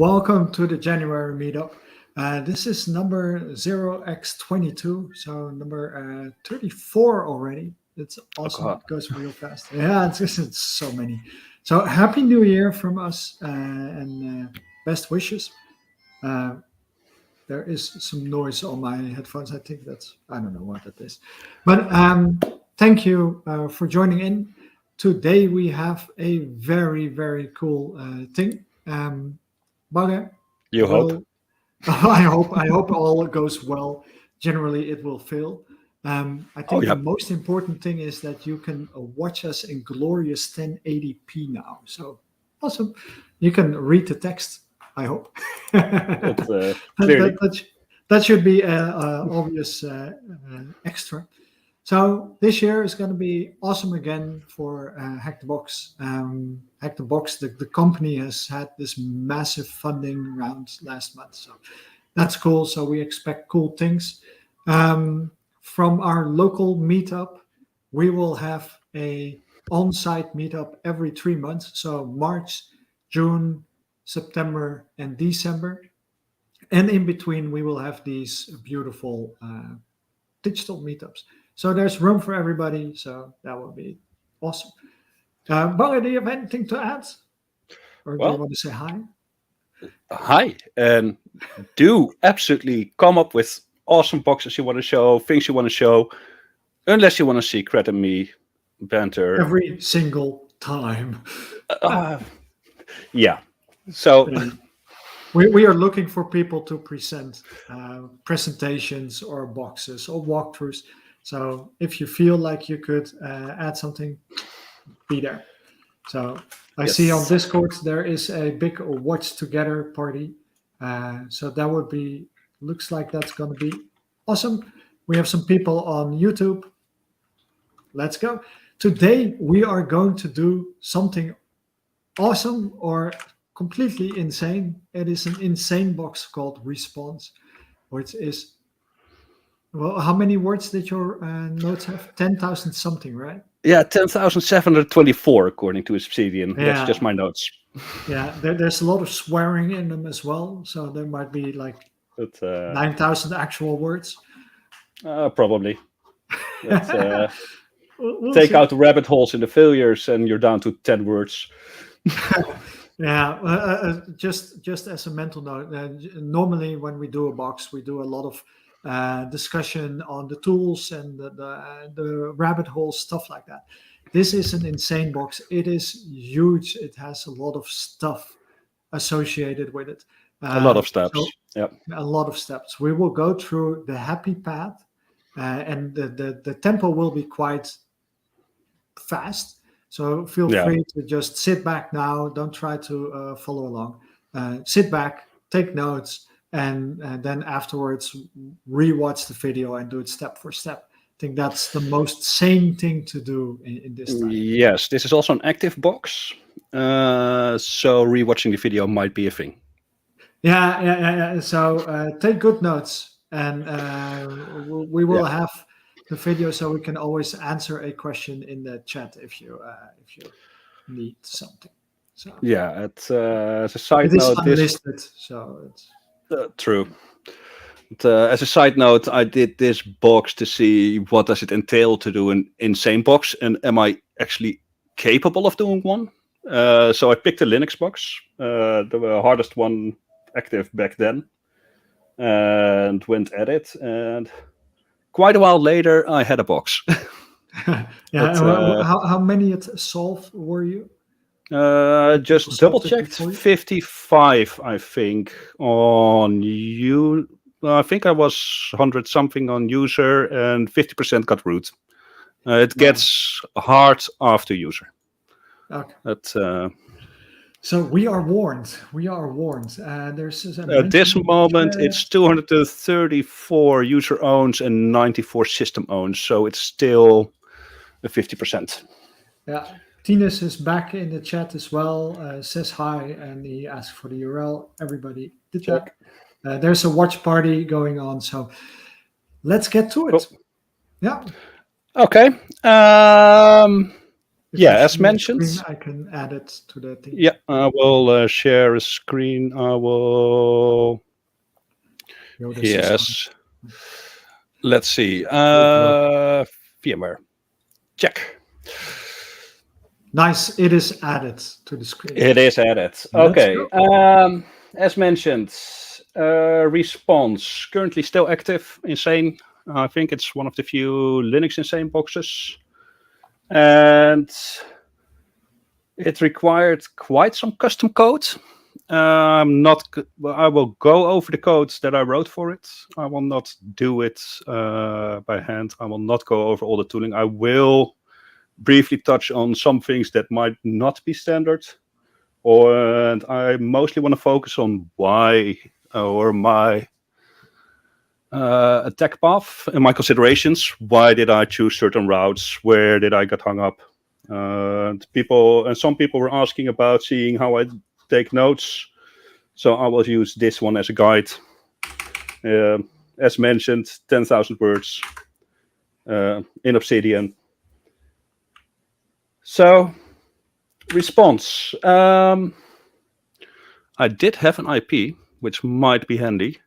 welcome to the January Meetup. This is number 0x22, so number 34 already. It's awesome. God. It goes real fast. Yeah, it's so many. So happy New Year from us and best wishes. There is some noise on my headphones. I think I don't know what that is. But thank you for joining in. Today we have a very, very cool thing. Bagger. You hope? I hope all goes well. Generally, it will fail. I think the most important thing is that you can watch us in glorious 1080p now. So awesome. You can read the text, I hope. That should be an obvious extra. So this year is going to be awesome again for Hack the Box. Hack the Box, the company has had this massive funding round last month. So that's cool. So we expect cool things. From our local meetup, we will have a on-site meetup every 3 months. So March, June, September, and December. And in between, we will have these beautiful digital meetups. So there's room for everybody. So that will be awesome. Barry, do you have anything to add? Or do you want to say hi? Hi. And do absolutely come up with awesome boxes you want to show, things you want to show, unless you want to see Cred and me banter. Every single time. Yeah. So we are looking for people to present presentations or boxes or walkthroughs. So if you feel like you could add something, be there. So I see on Discord there is a big watch together party. So that looks like that's going to be awesome. We have some people on YouTube. Let's go. Today we are going to do something awesome or completely insane. It is an insane box called Response, which is, well, how many words did your notes have? 10,000 something, right? Yeah, 10,724 according to Obsidian. Yeah. That's just my notes. Yeah, there's a lot of swearing in them as well. So there might be like 9,000 actual words. Probably. We'll take see. out the rabbit holes in the failures and you're down to 10 words. Yeah, just as a mental note, normally when we do a box, we do a lot of discussion on the tools and the rabbit holes, stuff like that. This is an insane box. It is huge. It has a lot of stuff associated with it. A lot of steps. A lot of steps. We will go through the happy path, and the tempo will be quite fast. So feel free to just sit back now. Don't try to follow along. Sit back, take notes, and then afterwards rewatch the video and do it step for step. I think that's the most sane thing to do in this time. Yes, this is also an active box. So rewatching the video might be a thing. Yeah. So take good notes, and we will have the video, so we can always answer a question in the chat if you need something. So as a side it is note, unlisted, so it's true. As a side note, I did this box to see what does it entail to do an insane box, and am I actually capable of doing one? So I picked a Linux box, the hardest one active back then, and went at it, and quite a while later, I had a box. How many at solve were you? Just double checked. 55, I think, on you. I think I was 100 something on user, and 50% got root. It gets hard after user. Okay. So we are warned. There's at this moment, it's 234 user owns and 94 system owns. So it's still a 50%. Yeah. Tinus is back in the chat as well. Says hi, and he asked for the URL. Everybody did that. There's a watch party going on. So let's get to it. Cool. Yeah. Okay. If Yeah, you as share the mentioned. screen, I can add it to the thing. Yeah, I will share a screen. I will. This is Yes. Let's see. VMware. Check. nice. It is added to the screen. It is added. Let's Okay. As mentioned, response currently still active. Insane. I think it's one of the few Linux Insane boxes, and it required quite some custom code. Not. I will go over the codes that I wrote for it. I will not do it by hand. I will not go over all the tooling. I will briefly touch on some things that might not be standard, and I mostly want to focus on why or my attack path and my considerations. Why did I choose certain routes? Where did I get hung up? Some people were asking about seeing how I take notes, so I will use this one as a guide. As mentioned, 10,000 words in Obsidian. So, response. I did have an IP, which might be handy.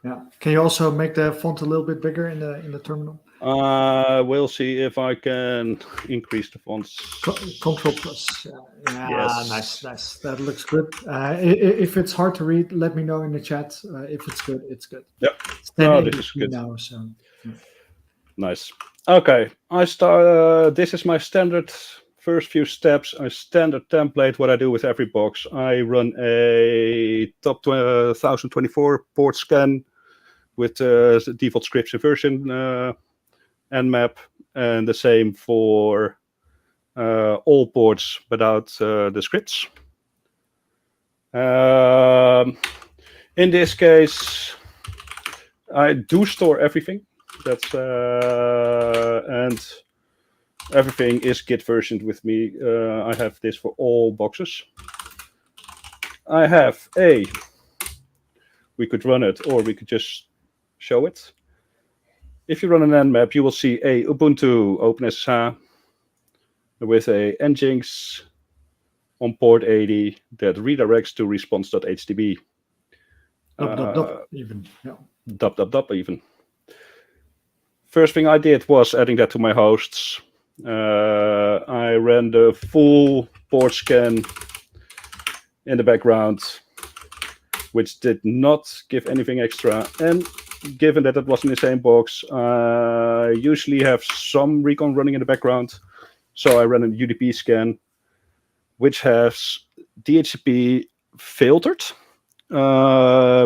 Yeah. Can you also make the font a little bit bigger in the terminal? We'll see if I can increase the fonts. Control plus. Yeah, Yes. nice. That looks good. If it's hard to read, let me know in the chat. If it's good, it's good. Yeah. It's This is good. now, so. Yeah. Nice. Okay, I start. This is my standard first few steps. A standard template. What I do with every box, I run a top 1024 port scan with the default scripts and version nmap, and the same for all ports without the scripts. In this case, I do store everything. That's and everything is Git versioned with me. I have this for all boxes. I have we could run it, or we could just show it. If you run an nmap, you will see a Ubuntu OpenSSH with a Nginx on port 80 that redirects to response.htb. Even. Yeah. Even. First thing I did was adding that to my hosts. I ran the full port scan in the background, which did not give anything extra. And given that it was in the same box, I usually have some recon running in the background. So I ran a UDP scan, which has DHCP filtered,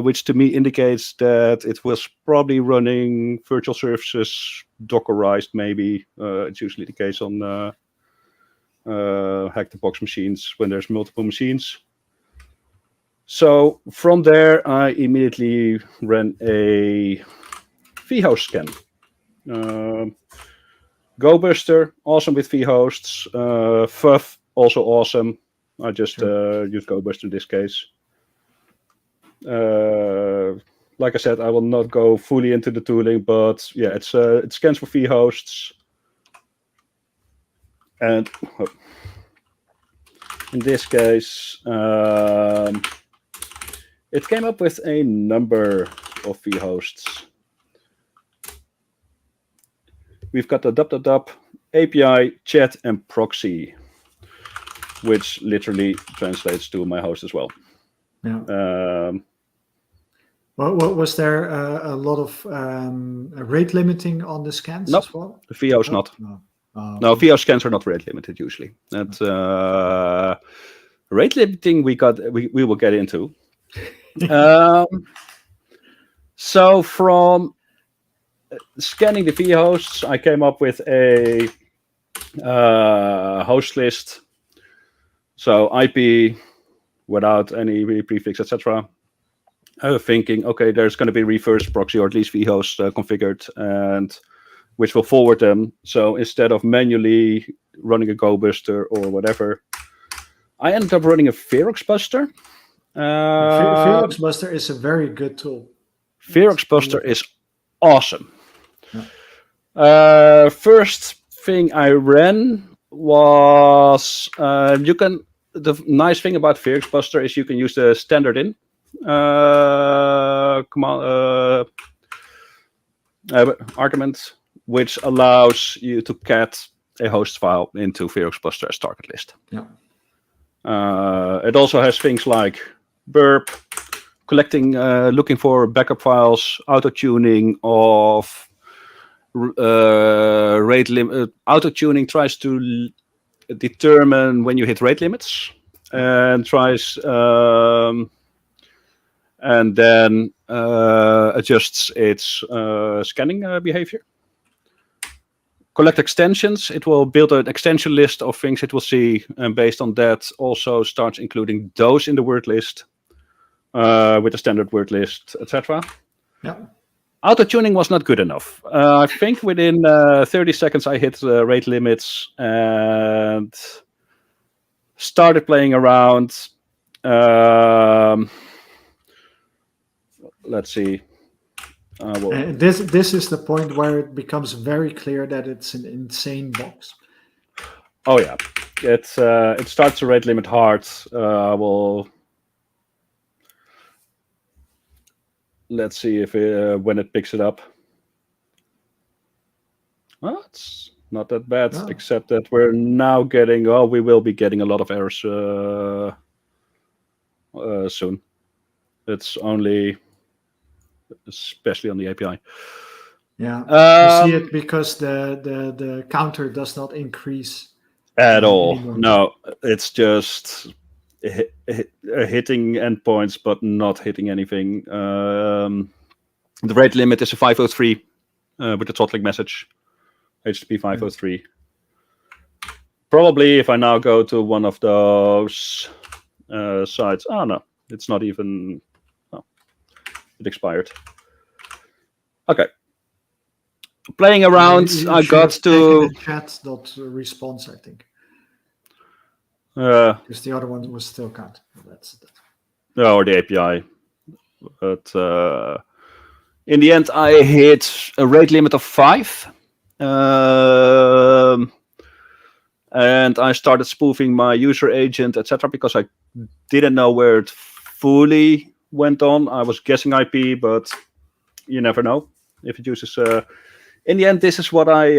which to me indicates that it was probably running virtual services, Dockerized maybe. It's usually the case on hack the box machines when there's multiple machines. So from there, I immediately ran a vhost scan. GoBuster, awesome with vhosts. FUF, also awesome. I just use GoBuster in this case. Like I said, I will not go fully into the tooling, but yeah, it scans for vhosts. And in this case, it came up with a number of vhosts. We've got the API, chat, and proxy, which literally translates to my host as well. Yeah. Was there a lot of rate limiting on the scans as well? The VO's not. No, VO scans are not rate limited usually. That rate limiting we will get into. So from scanning the vhosts, I came up with a host list. So IP without any prefix, etc. I was thinking, okay, there's going to be reverse proxy or at least vhost configured, and which will forward them. So instead of manually running a GoBuster or whatever, I ended up running a Ferox Buster. Ferox Buster is a very good tool. Ferox Buster is awesome. Yeah. First thing I ran was you can. The nice thing about VirusBuster is you can use the standard in command argument, which allows you to cat a host file into VirusBuster as target list. Yeah. It also has things like burp, collecting, looking for backup files, auto-tuning of rate limit. Auto-tuning tries to determine when you hit rate limits and tries and then adjusts its scanning behavior. Collect extensions. It will build an extension list of things it will see, and based on that, also starts including those in the word list with the standard word list, etc. Yeah. Auto-tuning was not good enough. I think within 30 seconds I hit rate limits and started playing around. Let's see. This is the point where it becomes very clear that it's an insane box. Oh yeah, it starts to rate limit hard. Let's see if when it picks it up. Well, it's not that bad, except that we're now getting. Oh, we will be getting a lot of errors soon. It's only, especially on the API. Yeah, you see it because the counter does not increase at all. anymore. No, it's just hitting endpoints, but not hitting anything. The rate limit is a 503 with the throttling message. HTTP 503. Probably if I now go to one of those sites. Oh no, it's not even. Oh, it expired. Okay. Playing around, I got to chat.response, I think. Because the other one was still counting. That's or the API. But in the end, I hit a rate limit of 5. And I started spoofing my user agent, etc., because I didn't know where it fully went on. I was guessing IP, but you never know if it uses. In the end, this is what I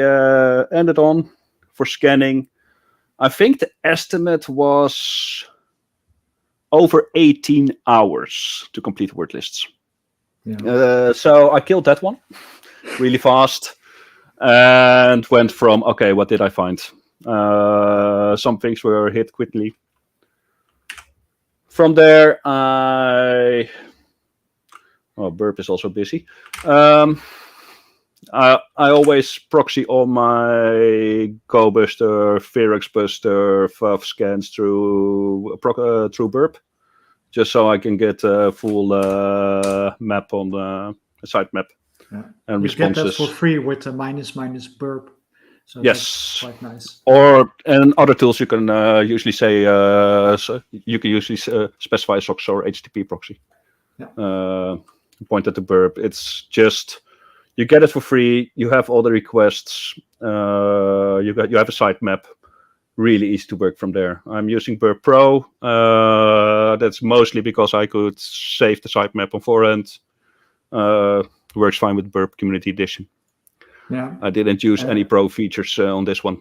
ended on for scanning. I think the estimate was over 18 hours to complete word lists. Yeah. So I killed that one really fast and went from, okay, what did I find? Some things were hit quickly. From there, burp is also busy. I always proxy all my GoBuster, VirusBuster, FUF scans through burp, just so I can get a full map on the site map and responses. You get that for free with the -- burp. So yes, that's quite nice. And other tools you can usually say you can usually specify SOX or HTTP proxy. Yeah. Point at the burp. It's just. You get it for free. You have all the requests. You have a sitemap. Really easy to work from there. I'm using Burp Pro. That's mostly because I could save the sitemap on forehand. Works fine with Burp Community Edition. Yeah. I didn't use any Pro features on this one.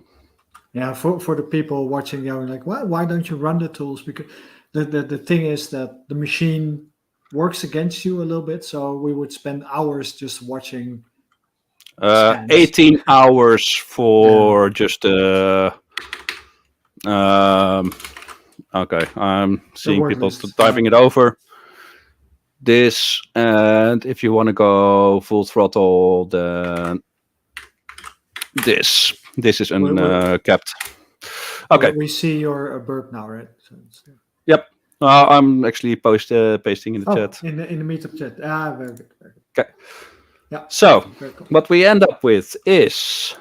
Yeah, for the people watching, like, why don't you run the tools? Because the thing is that the machine works against you a little bit, so we would spend hours just watching 18 hours for just okay, I'm seeing people typing it over this, and if you want to go full throttle, then this is uncapped. Okay, we see your burp now, right? Yep. I'm actually pasting in the chat. In the meetup chat. Very good. Okay. Yeah. So what we end up with is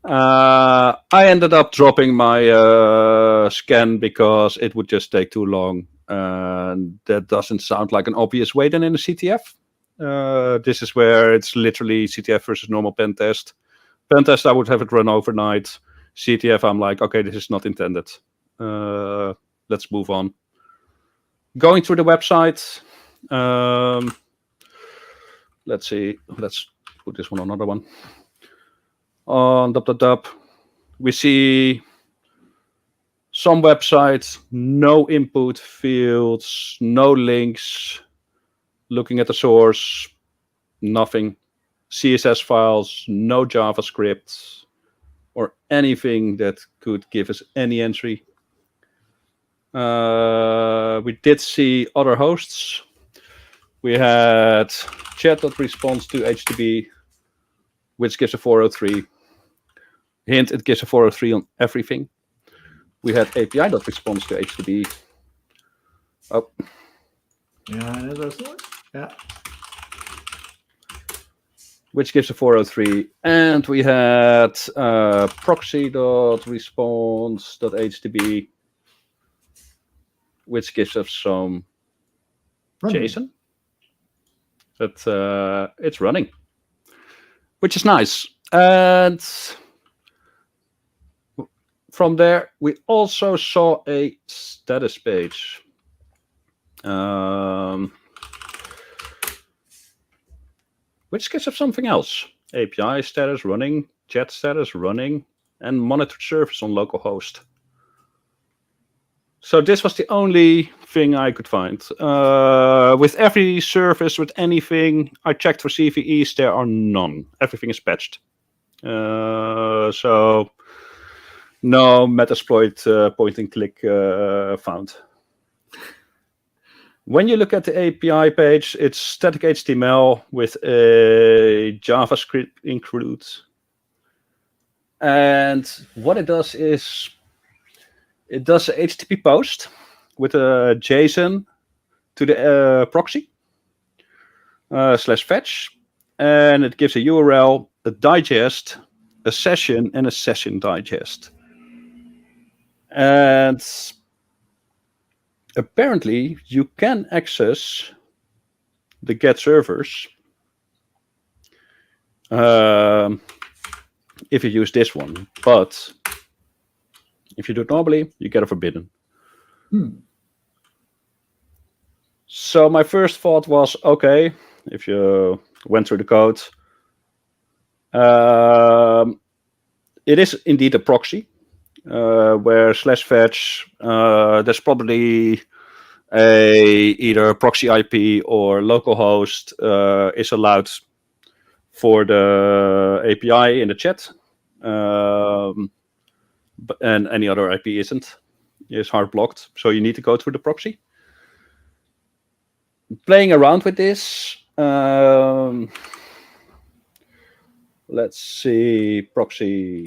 I ended up dropping my scan because it would just take too long. And that doesn't sound like an obvious way then in a CTF. This is where it's literally CTF versus normal pen test. Pen test, I would have it run overnight. CTF, I'm like, okay, this is not intended. Let's move on. Going through the website. Let's see. Let's put this one on another one. On we see some websites, no input fields, no links. Looking at the source, nothing. CSS files, no JavaScript, or anything that could give us any entry. We did see other hosts. We had chat.response to HTTP, which gives a 403. Hint, it gives a 403 on everything. We had API.response to HTTP. Oh. Yeah, that's yeah. Which gives a 403. And we had proxy.response.http, which gives us some JSON. But it's running, which is nice. And from there, we also saw a status page. Which gives us something else. API status running, chat status running, and monitored service on localhost. So this was the only thing I could find. With every service, with anything, I checked for CVEs, there are none. Everything is patched. So no Metasploit point and click found. When you look at the API page, it's static HTML with a JavaScript include. And what it does is it does a HTTP post with a JSON to the proxy /fetch, and it gives a URL, a digest, a session, and a session digest. And apparently, you can access the get servers if you use this one, but if you do it normally, you get a forbidden. So my first thought was, okay, if you went through the code, it is indeed a proxy. Where /fetch, there's probably either proxy IP or localhost is allowed for the API in the chat, and any other IP isn't. Is hard blocked, so you need to go through the proxy. Playing around with this, let's see, proxy.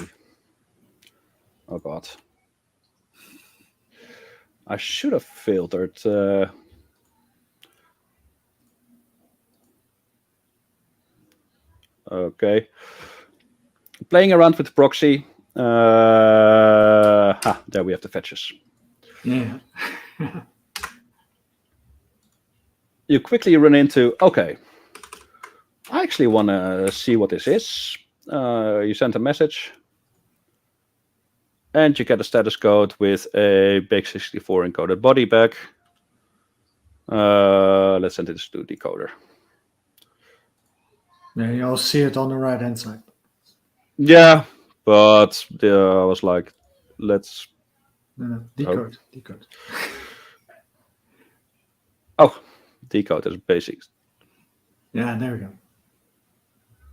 Oh God. I should have filtered. Okay. Playing around with the proxy. There we have the fetches. Yeah. You quickly run into, okay, I actually want to see what this is. You send a message. And you get a status code with a base64 encoded body back. Let's send this to decoder. Yeah, you'll see it on the right hand side. Yeah, but I was like, let's decode. Oh, decode is basics. Yeah, there we go.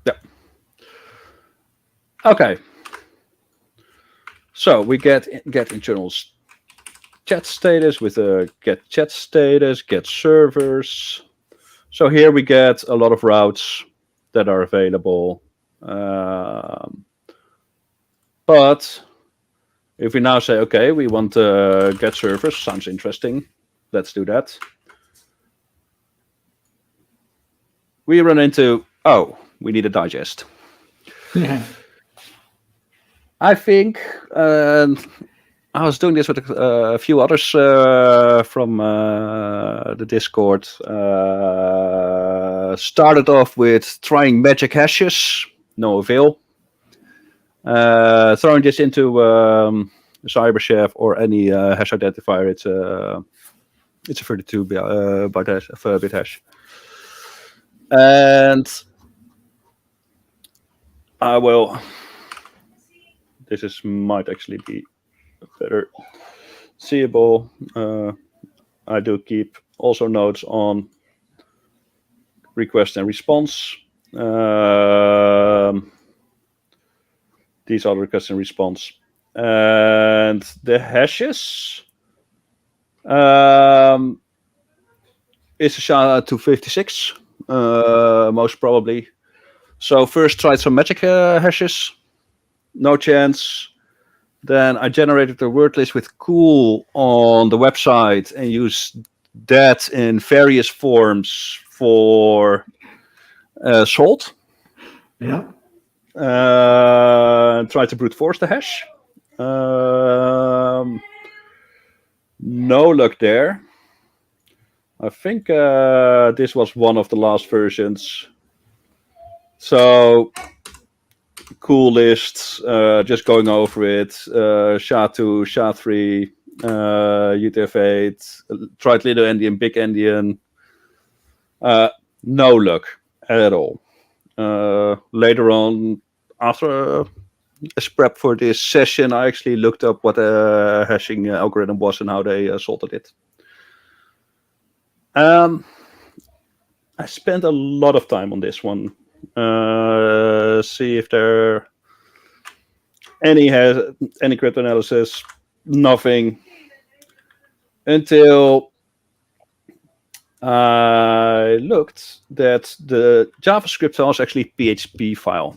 Yeah. Okay. So we get internal chat status with a get chat status, get servers. So here we get a lot of routes that are available. But if we now say, okay, we want get servers, sounds interesting. Let's do that. We run into, oh, we need a digest. Yeah. I think I was doing this with a few others from the Discord. Started off with trying magic hashes, no avail. Throwing this into CyberChef or any hash identifier, it's a 32-bit hash. And I will. Might actually be better seeable. I do keep also notes on request and response. These are the request and response. And the hashes is a SHA-256, most probably. So first tried some magic hashes. No chance. Then I generated a word list with cool on the website and used that in various forms for salt. Yeah. Tried to brute force the hash. No luck there. I think this was one of the last versions. So cool lists, just going over it. SHA-2, SHA-3, UTF-8, tried little endian, big endian. No luck at all. Later on, after a prep for this session, I actually looked up what a hashing algorithm was and how they sorted it. I spent a lot of time on this one. See if there any cryptanalysis. Nothing until I looked that the JavaScript file is actually PHP file,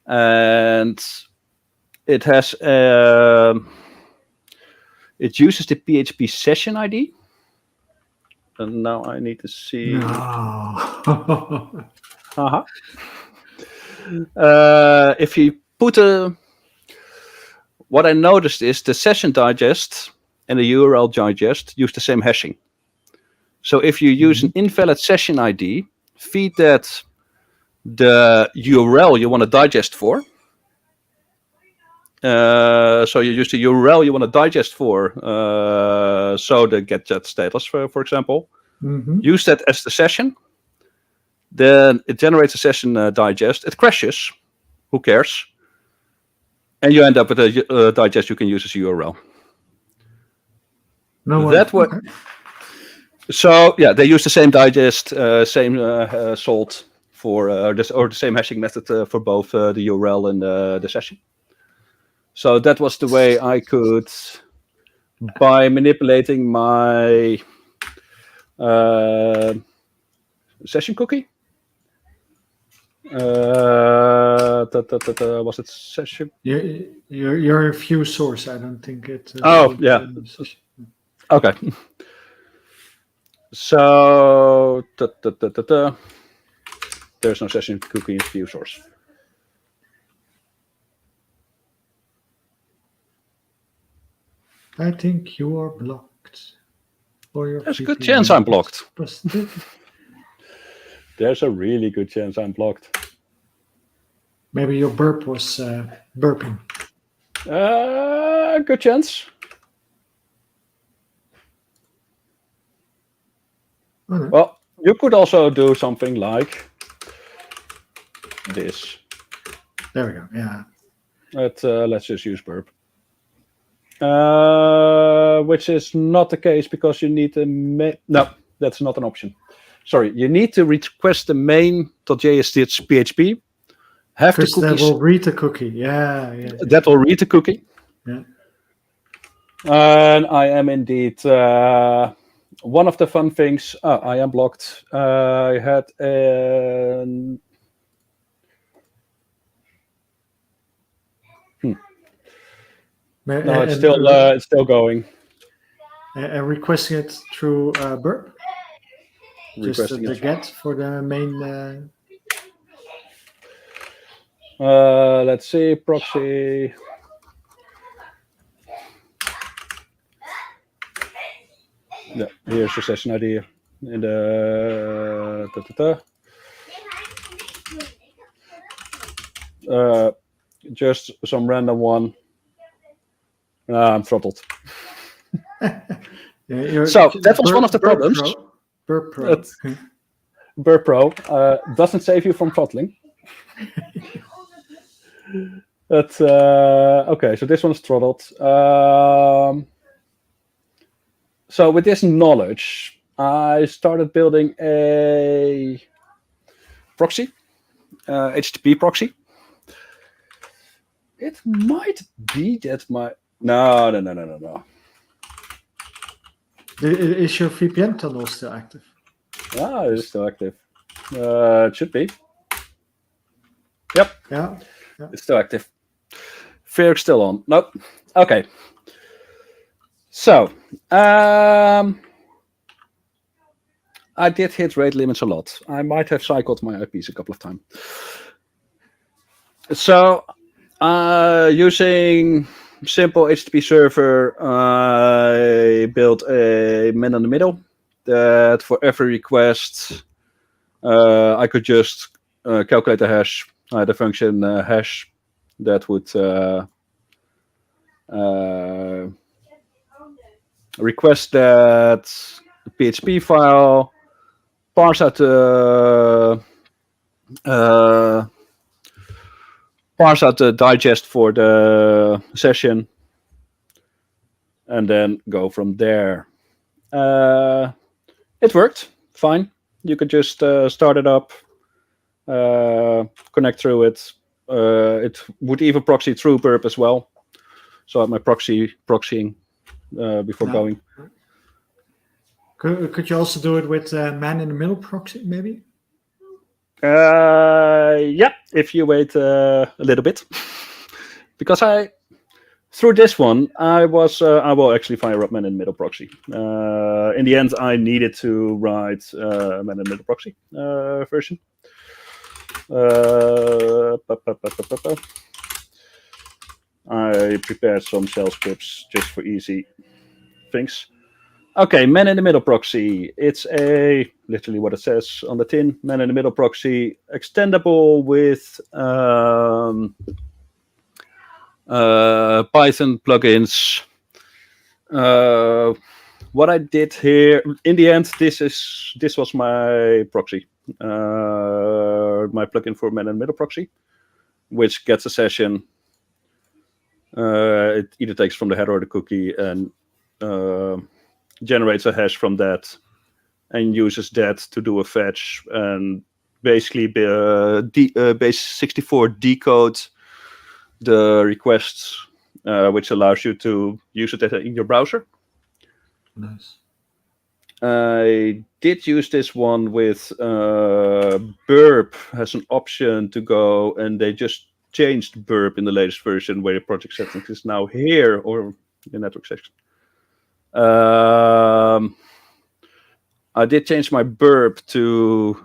and it has it uses the PHP session ID. And now I need to see. No. Uh-huh. If you put what I noticed is the session digest and the URL digest use the same hashing. So if you use an invalid session ID, feed that the URL you want to digest for. So you use the URL you want to digest for, so the get status, for example. Use that as the session. Then it generates a session digest. It crashes. Who cares? And you end up with a digest you can use as URL. No that way. Okay. So yeah, they use the same digest, same salt for this, or the same hashing method for both the URL and the session. So that was the way I could, by manipulating my session cookie. Was it session? Your view source. I don't think it. Oh yeah. Okay. So there's no session cookie in view source. I think you are blocked. Or There's a good chance I'm blocked. There's a really good chance I'm blocked. Maybe your burp was burping. Good chance. Okay. Well, you could also do something like this. There we go. Yeah. Let's just use burp. Which is not the case because you need no, that's not an option. Sorry, you need to request the main.js.php. Have the cookies. That will read the cookie. Yeah. That will read the cookie. Yeah. And I am indeed one of the fun things. I am blocked. I had No, it's still going. And requesting it through burp. Just the get for the main. Let's see, proxy. Yeah, here's the session ID in the just some random one. I'm throttled. So that was one of the problems. Burp Pro. Burp Pro doesn't save you from throttling. But okay, so this one's throttled. So with this knowledge, I started building a proxy, HTTP proxy. It might be that my no. Is your VPN tunnel still active? Ah, it is still active. It should be. Yep. Yeah. It's still active. Ferric's still on. Nope. Okay. So, I did hit rate limits a lot. I might have cycled my IPs a couple of times. So, using simple HTTP server, I built a man in the middle that for every request, I could just calculate the hash. I had a function hash that would request that PHP file, parse out the digest for the session, and then go from there. It worked fine. You could just start it up, connect through it. It would even proxy through burp as well. So I had my proxying before going. Could you also do it with man in the middle proxy, maybe? Yeah, if you wait a little bit, because through this one I will actually fire up man in the middle proxy. In the end, I needed to write man in the middle proxy version. I prepared some shell scripts just for easy things. Okay, man in the middle proxy. It's literally what it says on the tin. Man in the middle proxy, extendable with Python plugins. What I did here, in the end, this was my proxy, my plugin for man in the middle proxy, which gets a session. It either takes from the header or the cookie and generates a hash from that and uses that to do a fetch and basically base 64 decode the requests, which allows you to use it in your browser. Nice. I did use this one with burp has an option to go, and they just changed burp in the latest version where the project settings is now here or the network section. I did change my burp to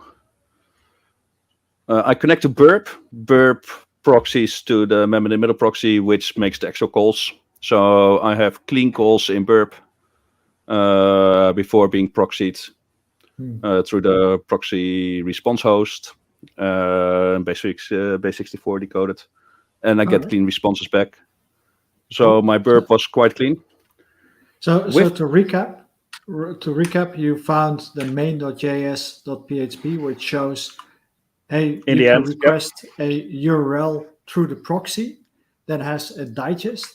I connect to burp proxies to the man in the middle proxy, which makes the actual calls. So I have clean calls in burp before being proxied through the proxy response host, base 64 decoded, and I get clean responses back. So my burp was quite clean. So to recap, you found the main.js.php, which shows, hey, you can request a URL through the proxy that has a digest,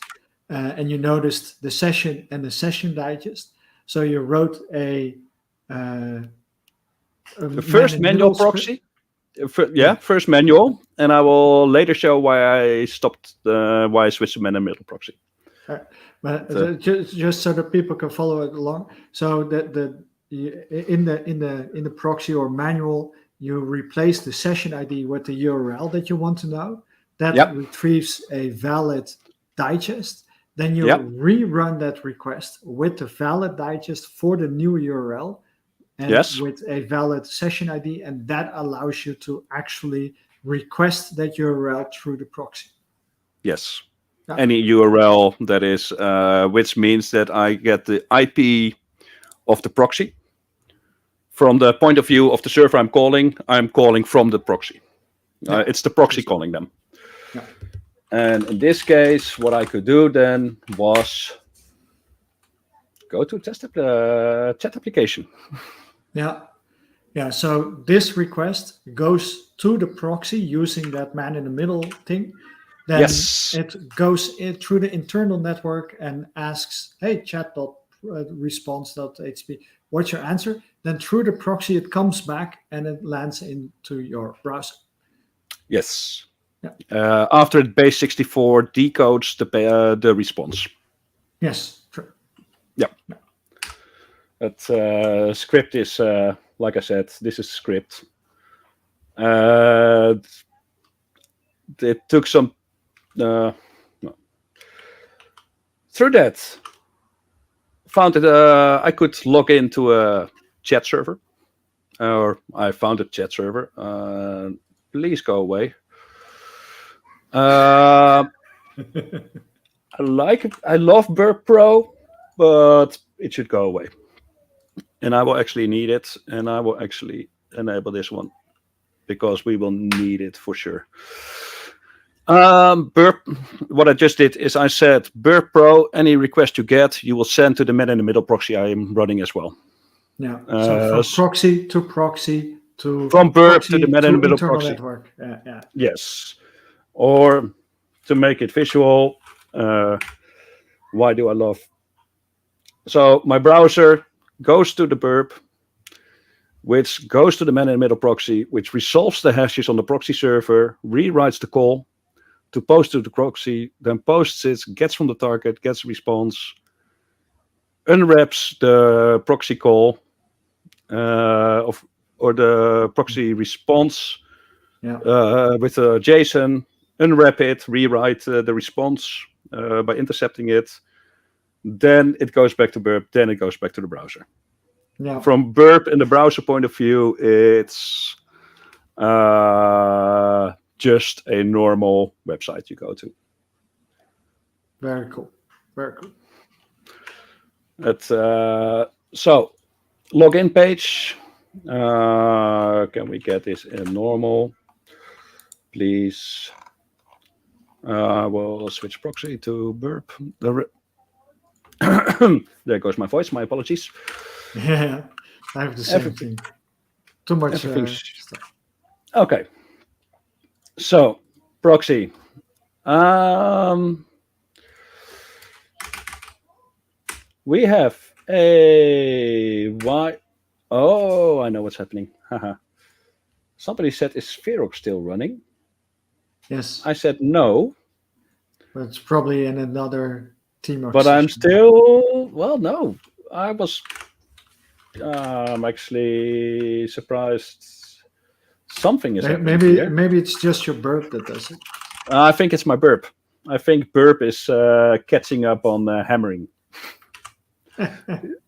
and you noticed the session and the session digest. So you wrote a first manual proxy. First manual, and I will later show why I stopped, why I switched to man in the middle proxy. But just so that people can follow it along. So that in the proxy or manual, you replace the session ID with the URL that you want to know. That retrieves a valid digest. Then you rerun that request with the valid digest for the new URL and with a valid session ID, and that allows you to actually request that URL through the proxy. Yes. Any URL that is, which means that I get the IP of the proxy. From the point of view of the server I'm calling from the proxy. It's the proxy calling them. And in this case, what I could do then was go to chat application. Yeah. Yeah. So this request goes to the proxy using that man in the middle thing. Then Yes. it goes through the internal network and asks, hey, chat.response.hp, what's your answer? Then through the proxy, it comes back and it lands into your browser. Yes. Yeah. After base64 decodes the response. Yes, true. Yeah. That script is, like I said, this is script. It took some... no. Through that, found that I could log into a chat server. Or I found a chat server. Please go away. I like it. I love Burp Pro, but it should go away. And I will actually need it, and I will actually enable this one because we will need it for sure. Burp. What I just did is I said Burp Pro. Any request you get, you will send to the man in the middle proxy I am running as well. Yeah. So from proxy to proxy to from Burp proxy to the man in the middle internal proxy. Network. Yeah. Yes. Or to make it visual, why do I love? So my browser goes to the Burp, which goes to the man in the middle proxy, which resolves the hashes on the proxy server, rewrites the call to post to the proxy, then posts it, gets from the target, gets a response, unwraps the proxy call or the proxy response with a JSON, unwrap it, rewrite the response by intercepting it. Then it goes back to Burp, then it goes back to the browser. Yeah. From Burp and the browser point of view, it's just a normal website you go to. Very cool. Very cool. So, login page. Can we get this in normal? Please. We'll switch proxy to Burp. There goes my voice. My apologies. Yeah, I have the same thing. Too much stuff. Okay. So, proxy. We have a Oh, I know what's happening. Somebody said, is Ferox still running? Yes. I said no. But it's probably in another team. But system. I'm still... Well, no. I'm actually surprised something is happening here. Maybe it's just your Burp that does it. I think it's my Burp. I think Burp is catching up on hammering.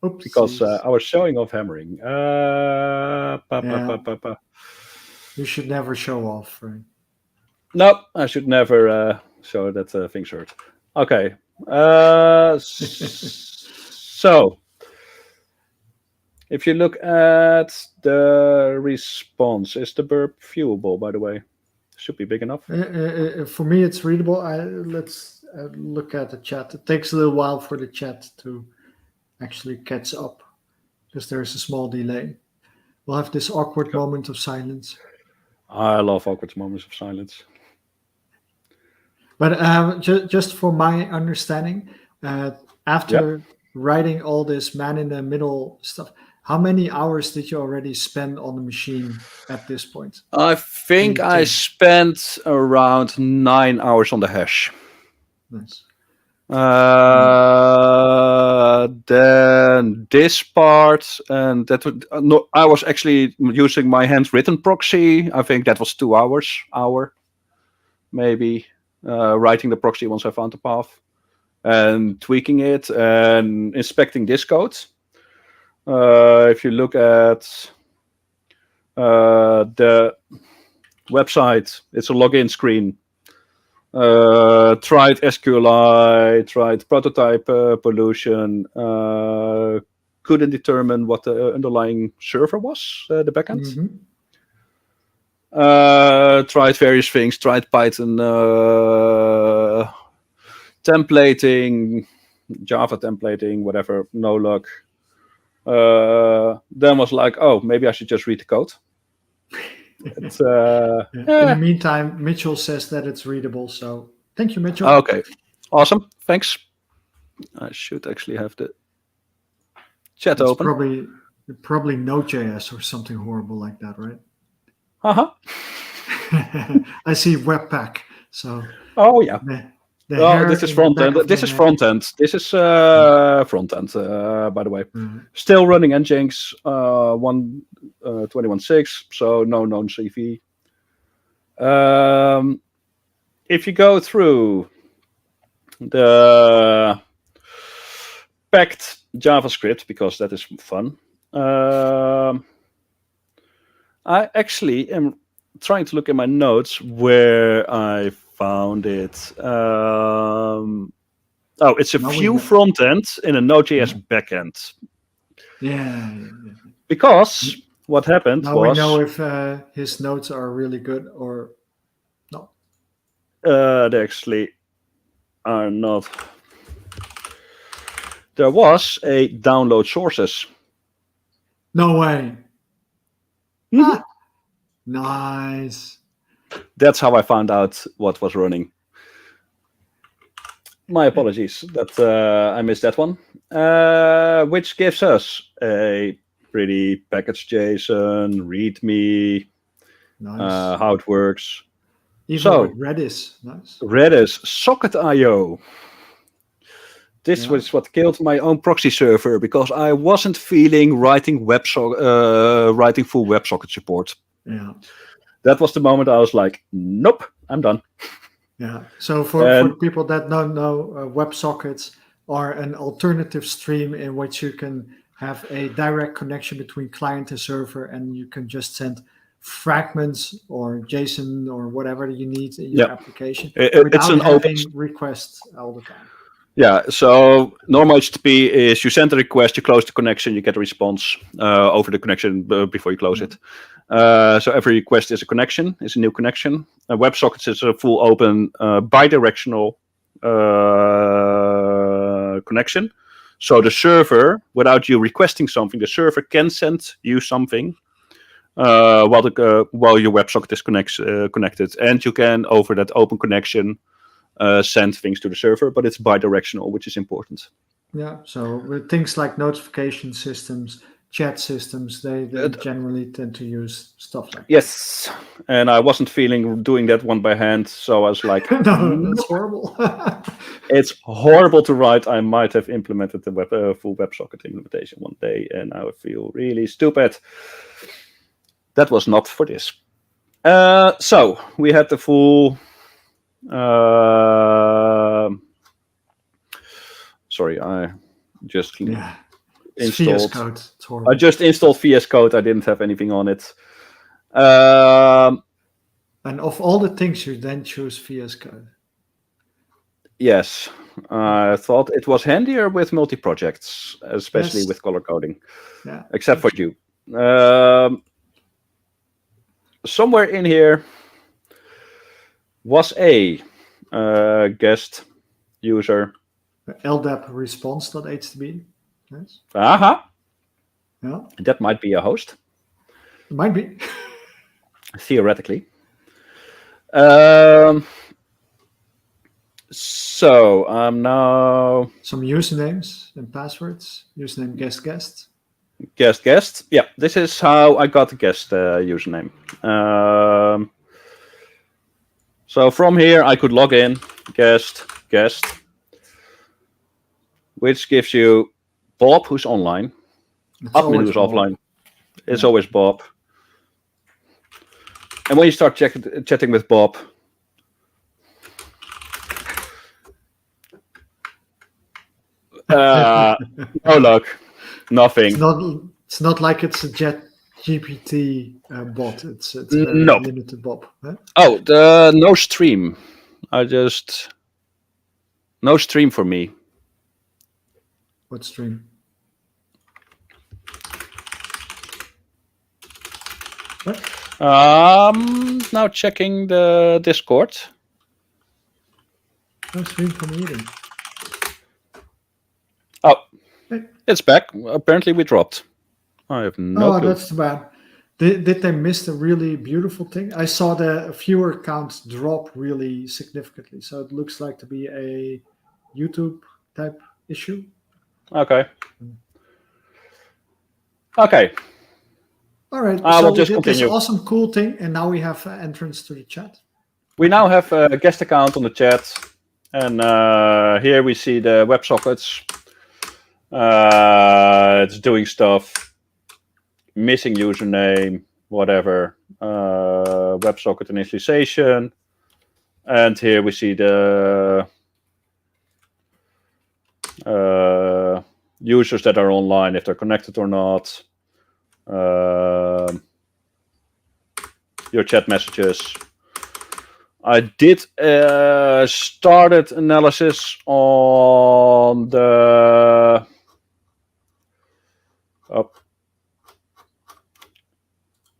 Because I was showing off hammering. You should never show off, right? No, I should never show that things hurt. Okay. So, if you look at the response, is the Burp viewable, by the way? Should be big enough. For me, it's readable. Let's look at the chat. It takes a little while for the chat to actually catch up because there's a small delay. We'll have this awkward moment of silence. I love awkward moments of silence. But just for my understanding, after writing all this man in the middle stuff, how many hours did you already spend on the machine at this point? I think I spent around 9 hours on the hash. Nice. Then this part, and that I was actually using my handwritten proxy. I think that was 2 hours, maybe, writing the proxy once I found the path, and tweaking it and inspecting this code. If you look at the website, it's a login screen. Tried SQLi, tried prototype pollution, couldn't determine what the underlying server was, the backend. Mm-hmm. Tried various things, tried Python templating, Java templating, whatever, no luck. Then was like, oh, maybe I should just read the code. It's, In the meantime, Mitchell says that it's readable. So thank you, Mitchell. Okay, awesome. Thanks. I should actually have the chat It's open. probably Node.js or something horrible like that, right? Uh-huh. I see Webpack. So Oh, yeah. This is front end. This is front end. This is front end, by the way. Still running Nginx 21.6, so no known CV. If you go through the packed JavaScript, because that is fun, I actually am trying to look at my notes where I found it. It's a Vue front end in a Node.js backend. Yeah. Because what happened now was... we know if his notes are really good or no. They actually are not. There was a download sources. No way. Mm-hmm. Nice. That's how I found out what was running. My apologies that I missed that one. Which gives us a pretty package JSON, README, nice. how it works. Even with Redis. Nice. Redis, Socket.io. This was what killed my own proxy server because I wasn't feeling writing full WebSocket support. Yeah. That was the moment I was like, nope, I'm done. Yeah. So for people that don't know, WebSockets are an alternative stream in which you can have a direct connection between client and server, and you can just send fragments or JSON or whatever you need in your application without having requests all the time. Yeah, so normal HTTP is you send a request, you close the connection, you get a response over the connection before you close it. So every request is a connection, is a new connection. WebSockets is a full open bidirectional connection. So the server, without you requesting something, the server can send you something while your WebSocket is connected. And you can, over that open connection, send things to the server, but it's bidirectional, which is important. Yeah, so with things like notification systems, chat systems, they generally tend to use stuff like that. Yes, and I wasn't feeling doing that one by hand, so I was like, no, that's horrible. It's horrible to write. I might have implemented the full WebSocket implementation one day, and I feel really stupid. That was not for this. So we had the full... sorry, I just installed. Code. I just installed VS Code. I didn't have anything on it. And of all the things, you then choose VS Code. Yes, I thought it was handier with multi-projects, especially with color coding. Yeah. Except for you. Somewhere in here was a guest user. LDAP response.html. Yes. Aha. Yeah. That might be a host. It might be. Theoretically. So I'm now... Some usernames and passwords. Username guest. Guest. Yeah, this is how I got the guest username. So from here, I could log in, guest, which gives you Bob, who's online, admin, who's offline. It's always Bob. And when you start chatting with Bob, no luck, nothing. It's not like it's a GPT bot. It's a very limited Bob. Huh? Oh, no stream. No stream for me. What stream? What? Now checking the Discord. No stream for meeting. Oh, Hey. it's back. Apparently we dropped. I have no clue. That's too bad. Did they miss the really beautiful thing? I saw the viewer counts drop really significantly, so it looks like to be a YouTube type issue. Okay. Okay. All right. I So will we just did this continue. awesome, cool thing, and now we have entrance to the chat. We now have a guest account on the chat, and here we see the WebSockets. It's doing stuff, missing username, whatever, WebSocket initialization, and here we see the users that are online, if they're connected or not, your chat messages. I did started analysis on the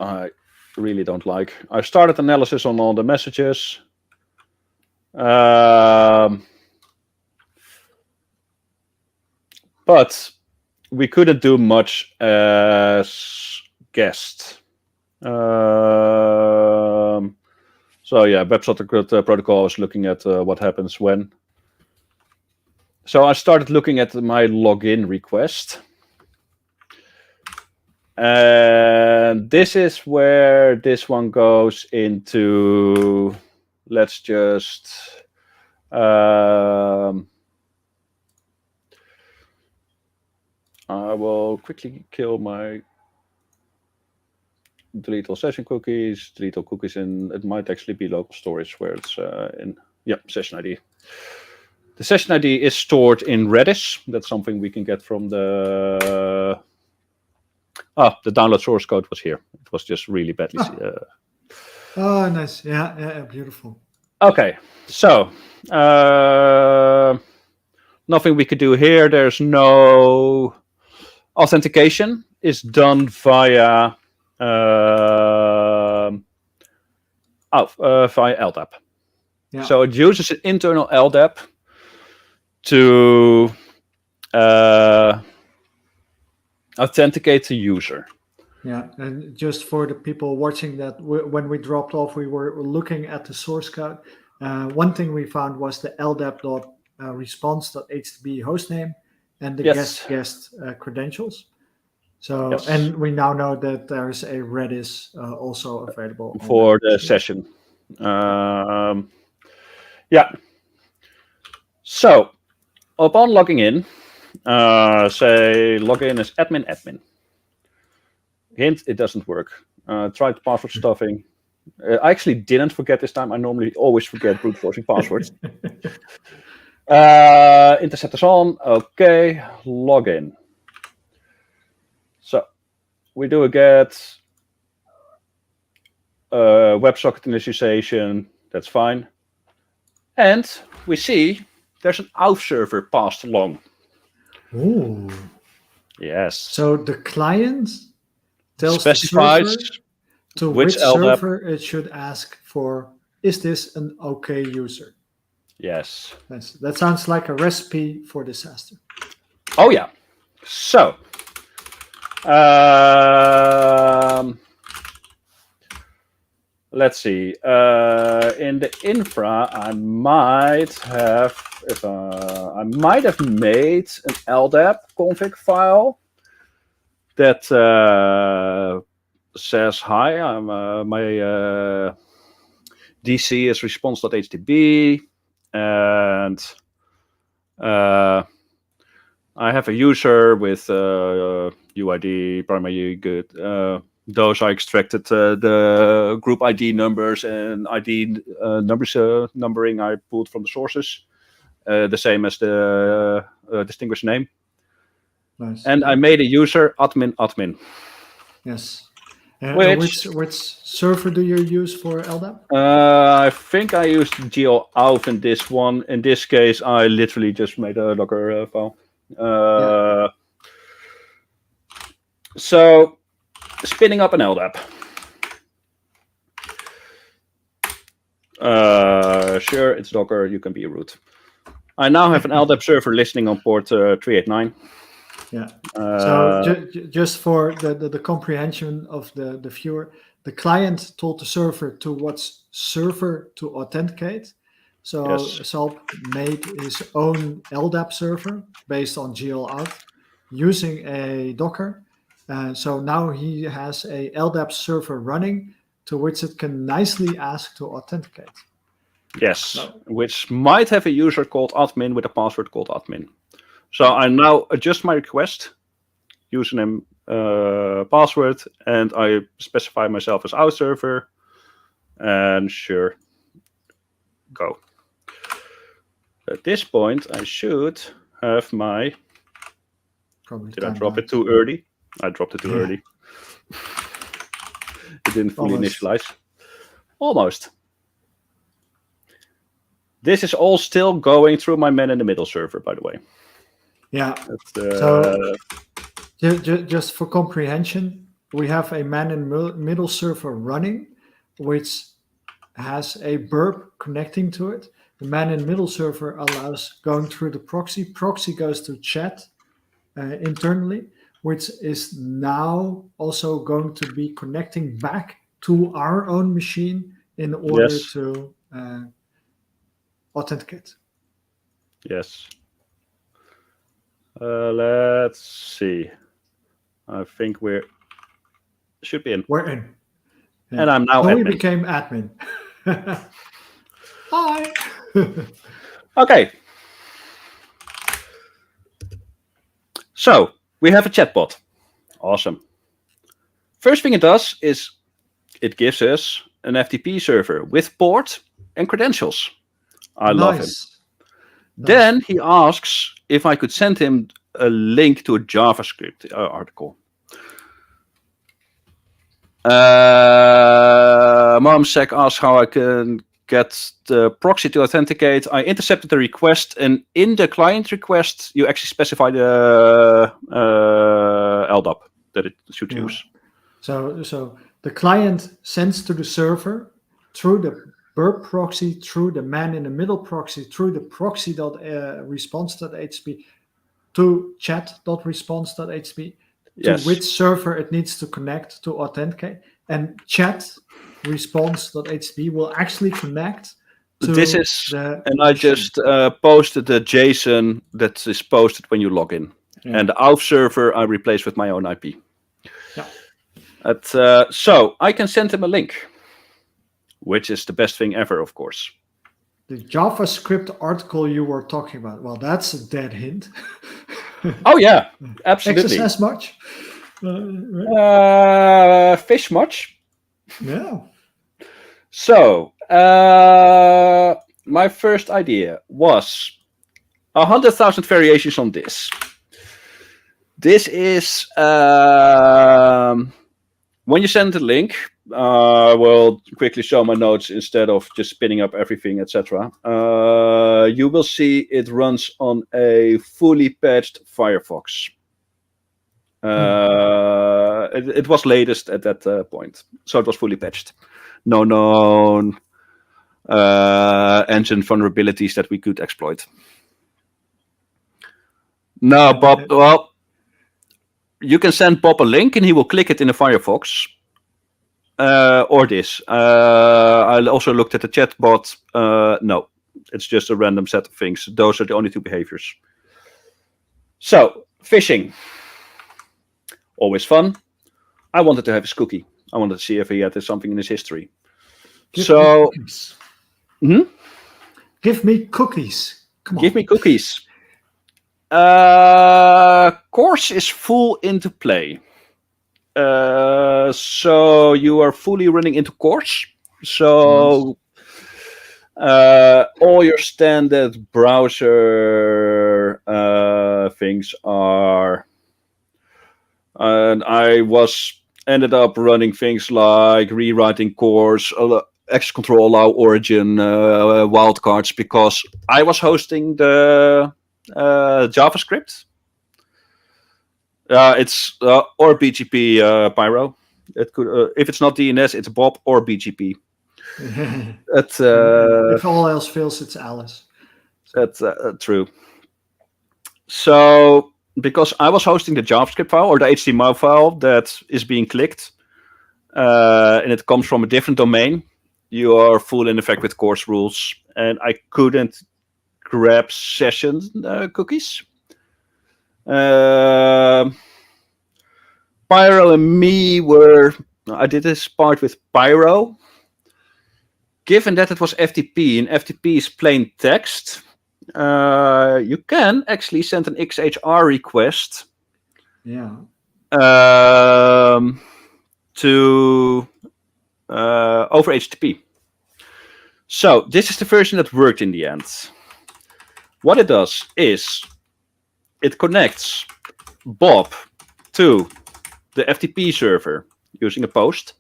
I really don't like. I started analysis on all the messages. But we couldn't do much as guest. So yeah, WebSocket protocol is looking at what happens when. So I started looking at my login request. And this is where this one goes into, let's just, I will quickly kill my delete all session cookies, delete all cookies, and it might actually be local storage where it's in, yeah, session ID. The session ID is stored in Redis. That's something we can get from the, the download source code was here. It was just really badly. Oh, nice. Yeah, beautiful. Okay, so nothing we could do here. There's no authentication. It's done via via LDAP. Yeah. So it uses an internal LDAP to authenticate the user. Yeah, and just for the people watching that, when we dropped off, we were looking at the source code. One thing we found was the ldap.response.htb hostname and the guest credentials. So, yes. And we now know that there's a Redis also available for the session. Yeah. So, upon logging in, say login as admin. Hint, it doesn't work. Tried password stuffing. I actually didn't forget this time. I normally always forget brute forcing passwords. Interceptors on. Okay, login. So we do a get WebSocket initialization. That's fine. And we see there's an auth server passed along. Ooh. Yes. So the client tells specifies the server to which server it should ask for, is this an okay user? Yes. That sounds like a recipe for disaster. Oh, yeah. So, let's see. In the infra, I might have made an LDAP config file that says, "Hi, I'm my DC is response.htb, and I have a user with UID, primary good. Those I extracted the group ID numbers and ID numbers numbering I pulled from the sources, the same as the distinguished name. Nice. And I made a user admin. Yes. Which server do you use for LDAP? I think I used GeoAuth in this one. In this case, I literally just made a Docker file. So, spinning up an LDAP. Sure, it's Docker. You can be root. I now have an LDAP server listening on port 389. Yeah. So just for the comprehension of the viewer, the client told the server to what's server to authenticate. So Yes. Salp made his own LDAP server based on GLOut using a Docker. So now he has a LDAP server running to which it can nicely ask to authenticate. Yes, which might have a user called admin with a password called admin. So I now adjust my request, username, password, and I specify myself as our server, and sure, go. At this point, I should have my... Probably Did I drop it too early? I dropped it too early. It didn't fully initialize. Almost. This is all still going through my man in the middle server, by the way. Yeah. So just for comprehension, we have a man in middle server running, which has a burp connecting to it. The man in middle server allows going through the proxy. Proxy goes to chat internally, which is now also going to be connecting back to our own machine in order to authenticate. Yes. Let's see. I think should be in. We're in. Yeah. And I'm now admin. We became admin. Hi. Okay. So we have a chatbot. Awesome. First thing it does is it gives us an FTP server with port and credentials. I love him. Then he asks if I could send him a link to a JavaScript article. Momsec asks how I can get the proxy to authenticate. I intercepted the request, and in the client request, you actually specify the LDAP that it should use. So the client sends to the server through the burp proxy, through the man in the middle proxy, through the proxy.response.hp to chat.response.hp to which server it needs to connect to authenticate. And chat response.hp will actually connect to and I just posted the JSON that is posted when you log in. Yeah. And the auth server I replaced with my own IP. Yeah. So I can send him a link, which is the best thing ever, of course. The JavaScript article you were talking about, well, that's a dead hint. Oh, yeah, absolutely. XSS much? Fish much? Yeah. So, my first idea was 100,000 variations on this. This is when you send the link. I will quickly show my notes instead of just spinning up everything, etc. You will see it runs on a fully patched Firefox. It was latest at that point, so it was fully patched. No known engine vulnerabilities that we could exploit. No, Bob. Well, you can send Bob a link, and he will click it in the Firefox. Or this. I also looked at the chatbot. No, it's just a random set of things. Those are the only two behaviors. So, phishing. Always fun. I wanted to have his cookie. I wanted to see if he had something in his history. Give me cookies. Give me cookies. Come on. Give me cookies. Course is full into play. So you are fully running into Course. So all your standard browser things are. And I ended up running things like rewriting Course, access control allow origin wildcards because I was hosting the JavaScript. It's or BGP Pyro. It could if it's not DNS, it's Bob or BGP. If all else fails, it's Alice. That's true. So, because I was hosting the JavaScript file or the HTML file that is being clicked, and it comes from a different domain, you are full in effect with course rules, and I couldn't grab session cookies. Pyro and me I did this part with Pyro. Given that it was FTP, and FTP is plain text, you can actually send an XHR request to over HTTP. So this is the version that worked in the end. What it does is it connects Bob to the FTP server using a post.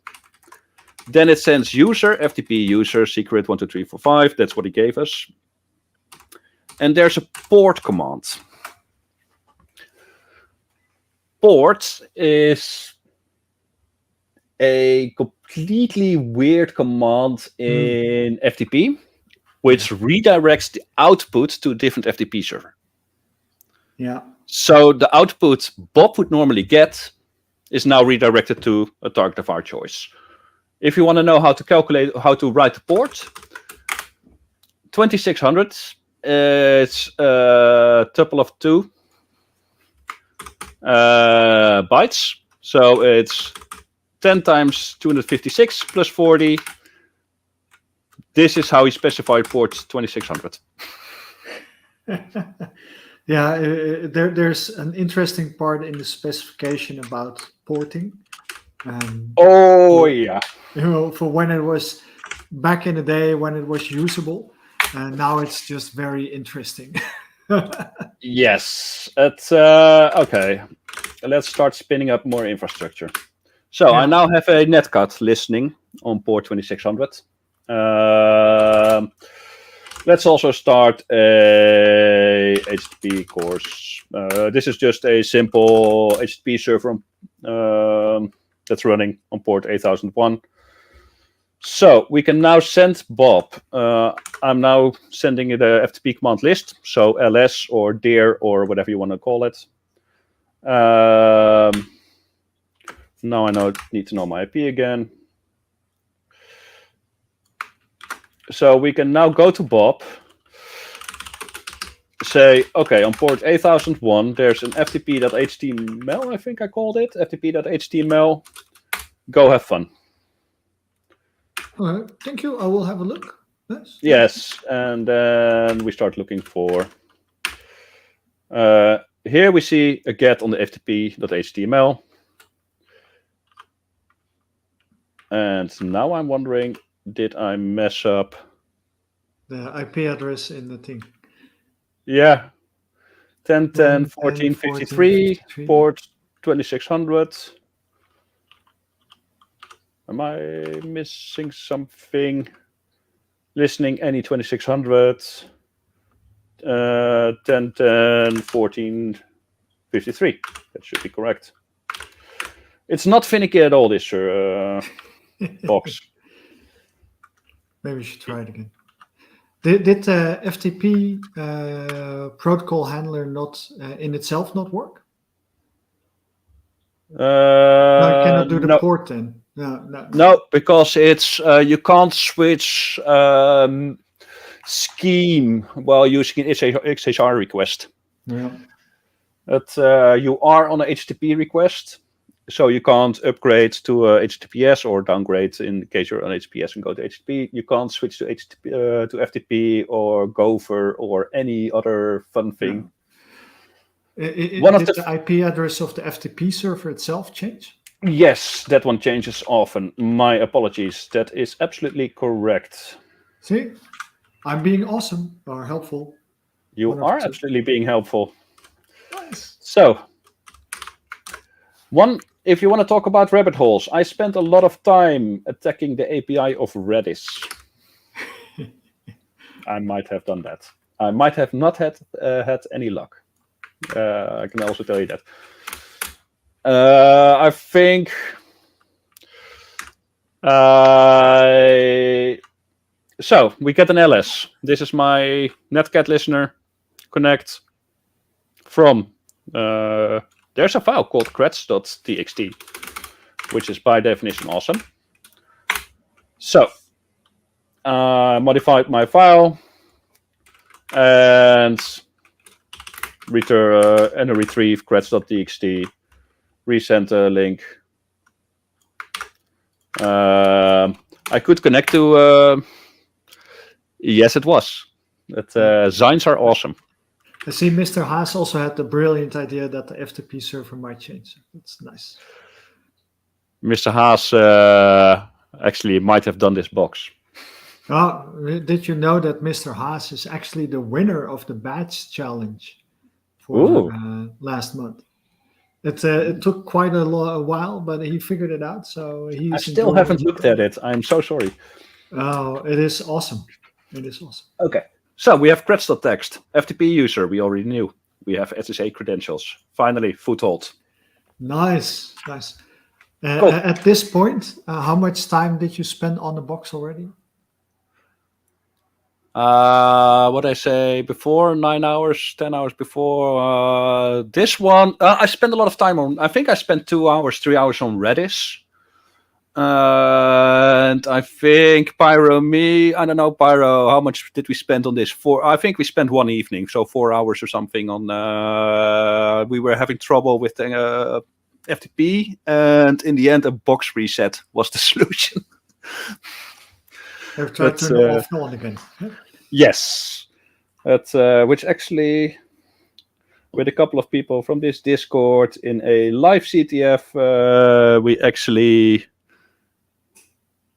Then it sends user, FTP user, secret 12345. That's what he gave us. And there's a port command. Port is a completely weird command in FTP, which redirects the output to a different FTP server. Yeah. So the output Bob would normally get is now redirected to a target of our choice. If you want to know how to write the port, 2600, it's a tuple of 2 bytes. So it's 10 times 256 plus 40. This is how he specified port 2600. Yeah, there's an interesting part in the specification about porting. Yeah. For when it was back in the day when it was usable, and now it's just very interesting. Yes. Okay. Let's start spinning up more infrastructure. So I now have a netcut listening on port 2600. Let's also start a HTTP course. This is just a simple HTTP server that's running on port 8001. So we can now send Bob. I'm now sending the FTP command list, so ls or dir or whatever you want to call it. Now I need to know my IP again. So we can now go to Bob, say, okay, on port 8001, there's an ftp.html, I think I called it, ftp.html. Go have fun. All right, thank you. I will have a look. Yes, and then we start looking for. Here we see a get on the ftp.html. And now I'm wondering, did I mess up the IP address in the thing? Yeah. 10.10.14.53, port 2600. Am I missing something? Listening any 2600. 10.10.14.53. That should be correct. It's not finicky at all, this box. Maybe we should try it again. Did FTP protocol handler not in itself not work? No, you cannot do the port then. No, because it's you can't switch scheme while using an XHR request. Yeah. But you are on a HTTP request, so you can't upgrade to HTTPS or downgrade in case you're on HTTPS and go to HTTP. You can't switch to HTTP to FTP or Gopher or any other fun thing. Did the IP address of the FTP server itself change? Yes, that one changes often. My apologies. That is absolutely correct. See, I'm being awesome or helpful. You are absolutely being helpful. Nice. So, if you want to talk about rabbit holes, I spent a lot of time attacking the API of Redis. I might have done that. I might have not had any luck. I can also tell you that. I think So we get an ls. This is my netcat listener connect from there's a file called creds.txt, which is by definition awesome. So modified my file and retrieve creds.txt, resend a link. I could connect to. Yes, it was. Zines are awesome. I see Mr. Haas also had the brilliant idea that the FTP server might change. That's nice. Mr. Haas actually might have done this box. Did you know that Mr. Haas is actually the winner of the badge challenge for last month? It took quite a while, but he figured it out. So I still haven't looked at it. I'm so sorry. Oh, it is awesome. It is awesome. Okay. So we have creds.txt, FTP user, we already knew. We have SSA credentials. Finally, foothold. Nice. Cool. At this point, how much time did you spend on the box already? What I say before, 9 hours, 10 hours before. This one, I spent a lot of time on, I think I spent 2 hours, 3 hours on Redis. And I think Pyro, I don't know, Pyro, how much did we spend on this? I think we spent one evening, so 4 hours or something on, we were having trouble with FTP, and in the end, a box reset was the solution. Have tried to turn it off on again. Yes. Which actually, with a couple of people from this Discord in a live CTF, we actually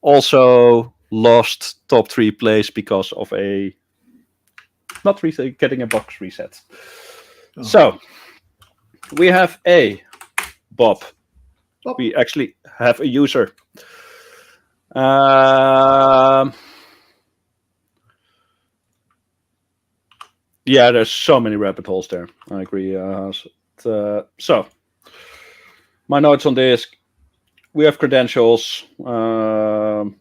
also lost top 3 place because of getting a box reset. Oh. So we have a Bob. We actually have a user. Yeah, there's so many rabbit holes there. I agree. So my notes on this. We have credentials. One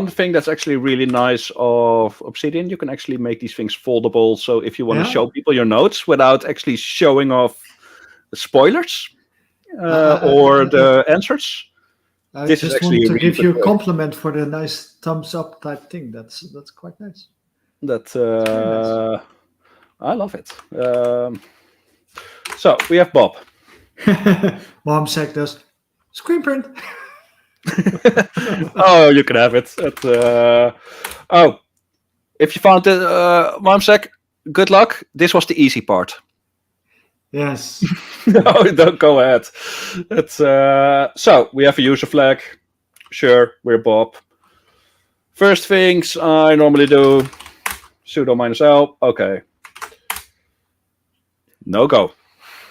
thing that's actually really nice of Obsidian, you can actually make these things foldable. So if you want to show people your notes without actually showing off the spoilers or the answers, this is actually want to give you a compliment for the nice thumbs up type thing. That's quite nice. Nice. I love it. So we have Bob. Mom said does screen print. Oh, you can have it. If you found it, Momsec, good luck. This was the easy part. Yes. No, don't go ahead. So we have a user flag. Sure, we're Bob. First things I normally do, sudo -l. Okay. No go.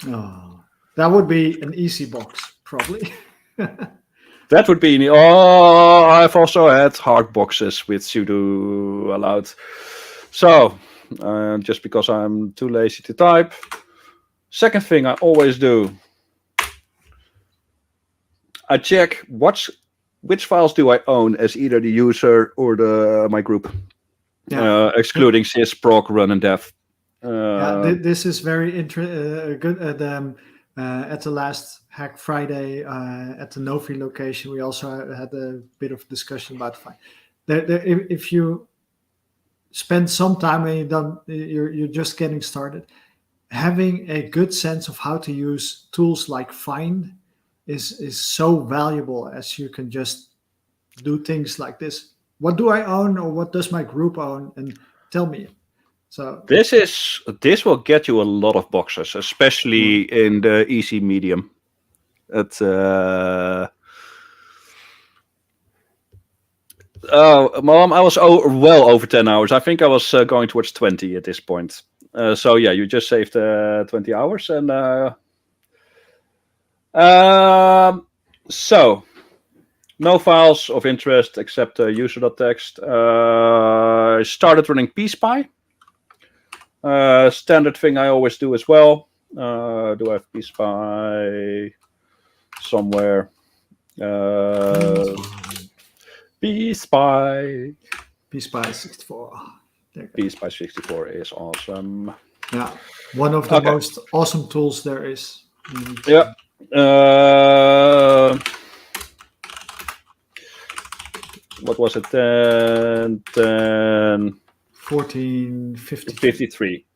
Oh, that would be an easy box, probably. That would be. I've also had hard boxes with sudo allowed. So, just because I'm too lazy to type. Second thing I always do, I check which files do I own as either the user or my group, excluding sys, proc, run, and dev. This is very good. At the last Hack Friday at the Novi location, we also had a bit of discussion about file. If you spend some time and you're just getting started, having a good sense of how to use tools like Find is so valuable, as you can just do things like this. What do I own, or what does my group own, and tell me. So this will get you a lot of boxes, especially in the easy medium. Mom, I was well over 10 hours. I think I was going towards 20 at this point. So yeah, you just saved 20 hours, and so no files of interest except user.txt. I started running pspy. Standard thing I always do as well. Do I have pspy somewhere? B-Spy. B-Spy 64. There you go. B-Spy 64 is awesome. Yeah, one of the Okay. most awesome tools there is. Yeah. What was it then? 1453.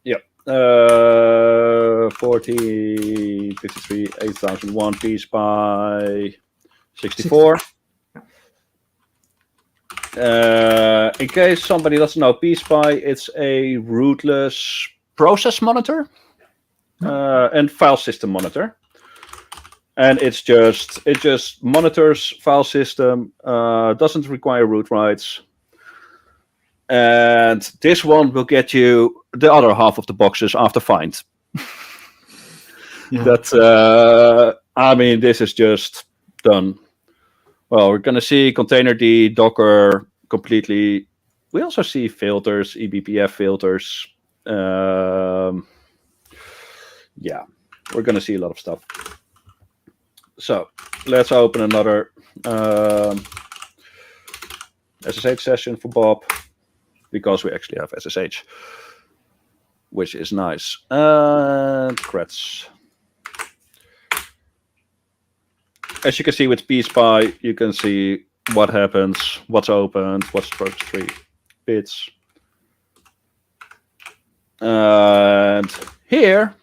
Yeah. 1453, 8001, B-Spy 64. In case somebody doesn't know, B-Spy, it's a rootless process monitor and file system monitor. And it just monitors file system, doesn't require root writes. And this one will get you the other half of the boxes after find. Yeah. This is just done. Well, we're going to see containerd, Docker completely. We also see filters, eBPF filters. Yeah, we're going to see a lot of stuff. So let's open another SSH session for Bob, because we actually have SSH, which is nice. And creds. As you can see with B-Spy, you can see what happens, what's opened, what's registry bits. And here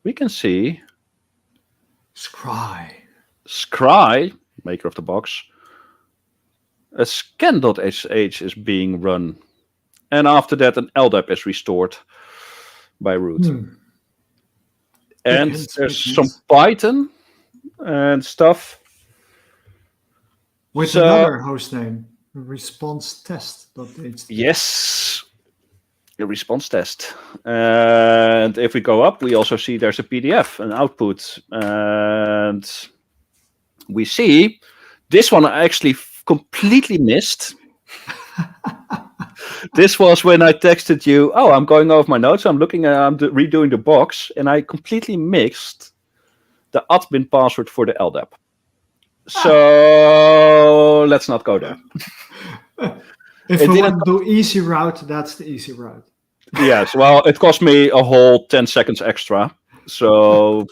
we can see Scry, maker of the box, a scan.sh is being run. And after that, an LDAP is restored by root. And there's some Python and stuff. With another hostname, response test.html. Yes, a response test. And if we go up, we also see there's a PDF, an output. And we see this one I actually completely missed. This was when I texted you, I'm going over my notes. I'm redoing the box, and I completely mixed the admin password for the LDAP. So let's not go there. If you want to do easy route, that's the easy route. Yes, well, it cost me a whole 10 seconds extra. So,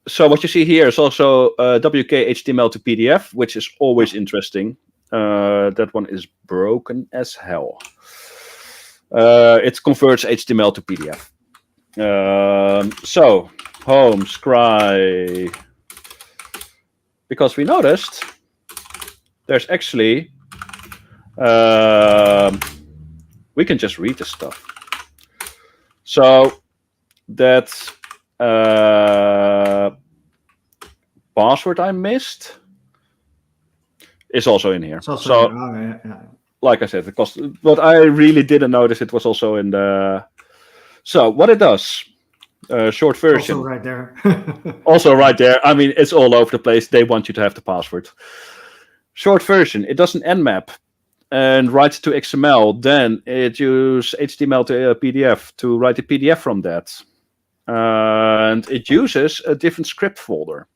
so what you see here is also WK HTML to PDF, which is always interesting. That one is broken as hell. It converts HTML to PDF. So, home, Scry. Because we noticed there's actually, we can just read this stuff. So, that password I missed is also in here. Like I said, it cost, but I really didn't notice it was also in the. So what it does, short version. Also right there. Also right there. I mean, it's all over the place. They want you to have the password. Short version. It does an nmap and writes to XML. Then it uses HTML to PDF to write a PDF from that. And it uses a different script folder.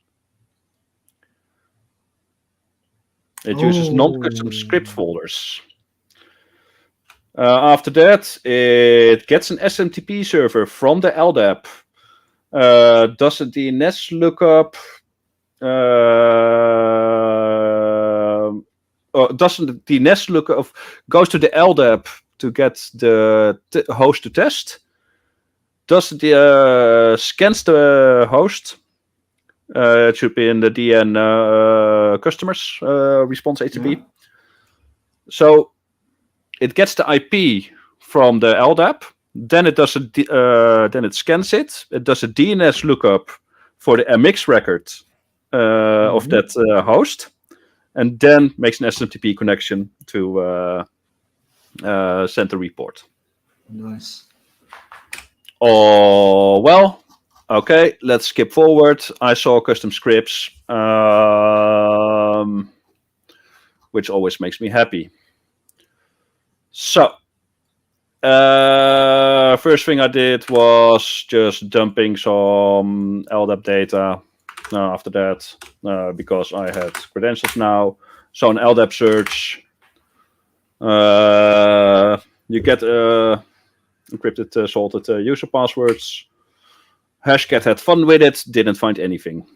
It uses non-custom script folders. After that, it gets an SMTP server from the LDAP, does a DNS lookup, doesn't DNS lookup, goes to the LDAP to get the host to test, does the scans the host. It should be in the DN customers response HTTP. Yeah. So it gets the IP from the LDAP. Then it does then it scans it. It does a DNS lookup for the MX record of that host, and then makes an SMTP connection to send the report. Nice. Oh well. Okay, let's skip forward. I saw custom scripts, which always makes me happy. So, first thing I did was just dumping some LDAP data after that, because I had credentials now. So an LDAP search, you get encrypted, salted user passwords. Hashcat had fun with it, didn't find anything.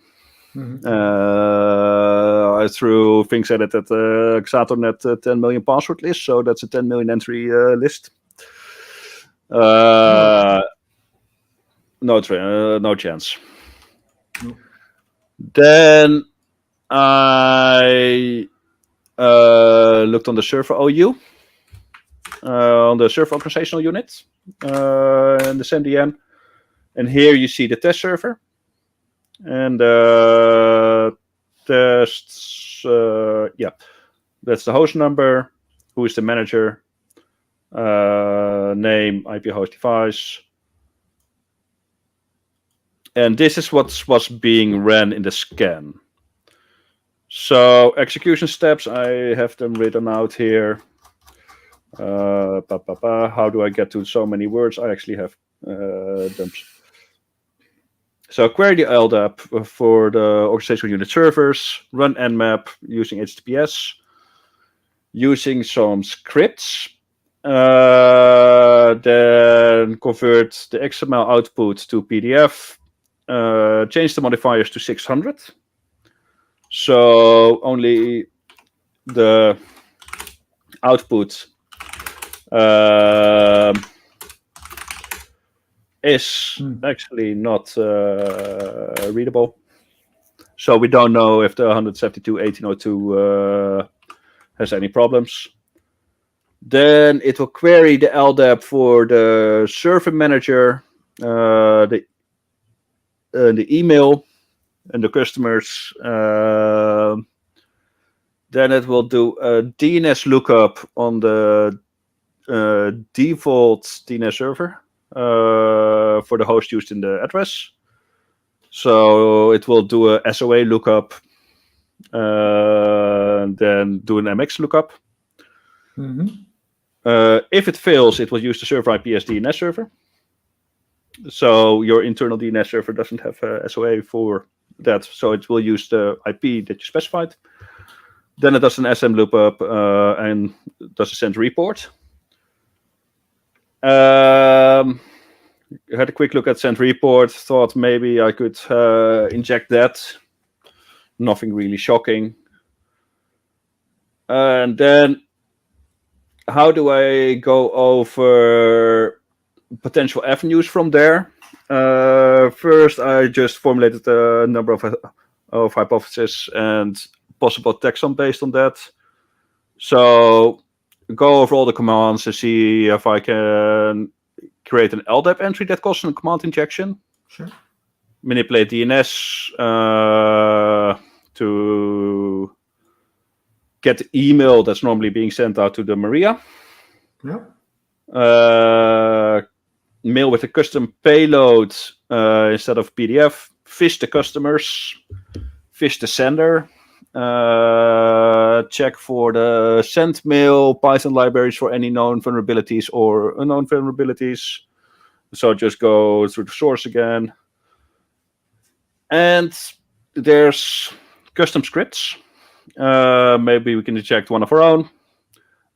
I threw things at it at Xatornet 10 million password list, so that's a 10 million entry list. No chance. Then I looked on the server OU, on the server organizational unit, and the CMDN. And here you see the test server. And tests, that's the host number, who is the manager, name, IP host device. And this is what was being ran in the scan. So execution steps, I have them written out here. How do I get to so many words? I actually have them. So query the LDAP for the organizational unit servers, run nmap using HTTPS, using some scripts, then convert the XML output to PDF, change the modifiers to 600. So only the output is actually not readable. So we don't know if the 172.18.02 has any problems. Then it will query the LDAP for the server manager, the email, and the customers. Then it will do a DNS lookup on the default DNS server for the host used in the address. So it will do a SOA lookup, then do an MX lookup. If it fails, it will use the server IP as DNS server. So your internal DNS server doesn't have SOA for that, so it will use the IP that you specified. Then it does an SM lookup and does a send report. Had a quick look at send report, thought maybe I could inject that. Nothing really shocking. And then how do I go over potential avenues from there? First, I just formulated a number of hypotheses and possible taxon based on that. So go over all the commands and see if I can create an LDAP entry that causes a command injection. Sure. Manipulate DNS to get the email that's normally being sent out to the Maria. Yeah. Mail with a custom payload instead of PDF. Fish the customers. Fish the sender. Check for the send mail Python libraries for any known vulnerabilities or unknown vulnerabilities. So just go through the source again. And there's custom scripts. Maybe we can inject one of our own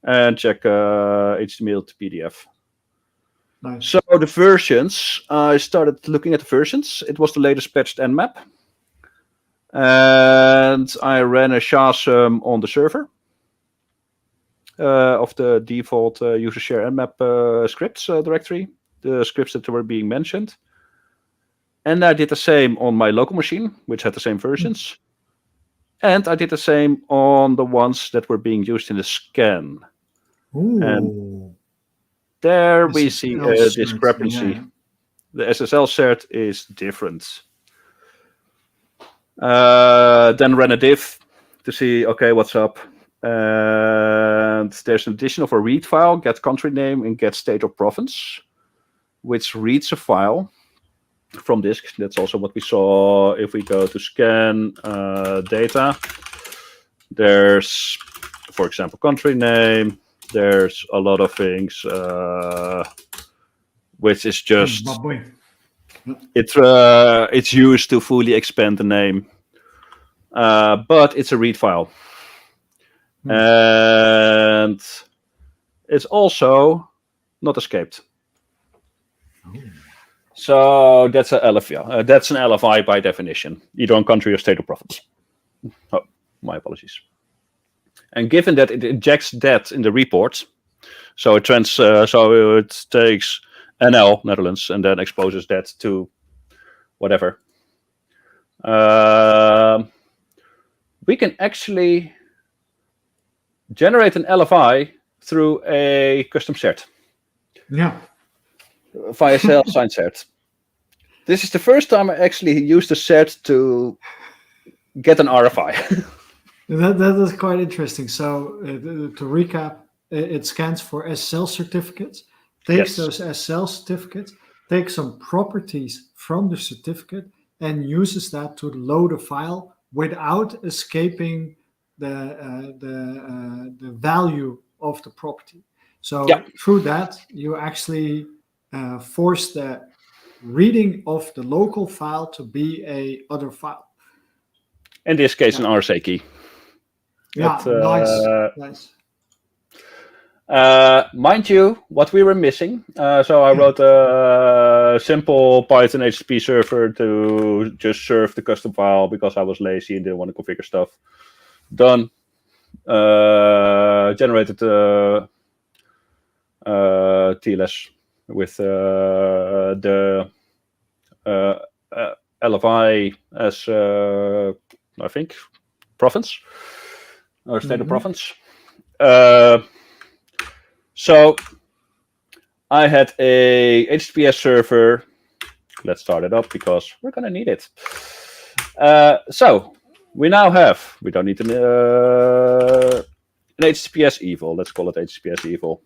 and check HTML to PDF. Nice. So the versions, I started looking at the versions. It was the latest patched nmap. And I ran a SHA-SUM on the server of the default user share nmap scripts directory, the scripts that were being mentioned. And I did the same on my local machine, which had the same versions. And I did the same on the ones that were being used in the scan. Ooh. And there we see a discrepancy. Yeah. The SSL cert is different. Then ran a diff to see, okay, what's up. And there's an addition of a read file, get country name and get state or province, which reads a file from disk. That's also what we saw if we go to scan data. There's, for example, country name. There's a lot of things, which is just It's used to fully expand the name, but it's a read file, and it's also not escaped. So that's an LFI. That's an LFI by definition, either on country or state of province. Oh, my apologies. And given that it injects that in the report, so it takes NL Netherlands and then exposes that to whatever. We can actually generate an LFI through a custom cert. Yeah. Via self-signed cert. This is the first time I actually used a cert to get an RFI. That is quite interesting. So to recap, it scans for SSL certificates, takes those SSL certificates, takes some properties from the certificate, and uses that to load a file without escaping the value of the property. So through that, you actually force the reading of the local file to be a other file. In this case, an RSA key. Yeah, nice. Mind you, what we were missing. So I wrote a simple Python HTTP server to just serve the custom file because I was lazy and didn't want to configure stuff. Done. Generated TLS with the LFI as I think province or state of province. So I had a HTTPS server. Let's start it up because we're going to need it. So we now have, we don't need an HTTPS evil. Let's call it HTTPS evil.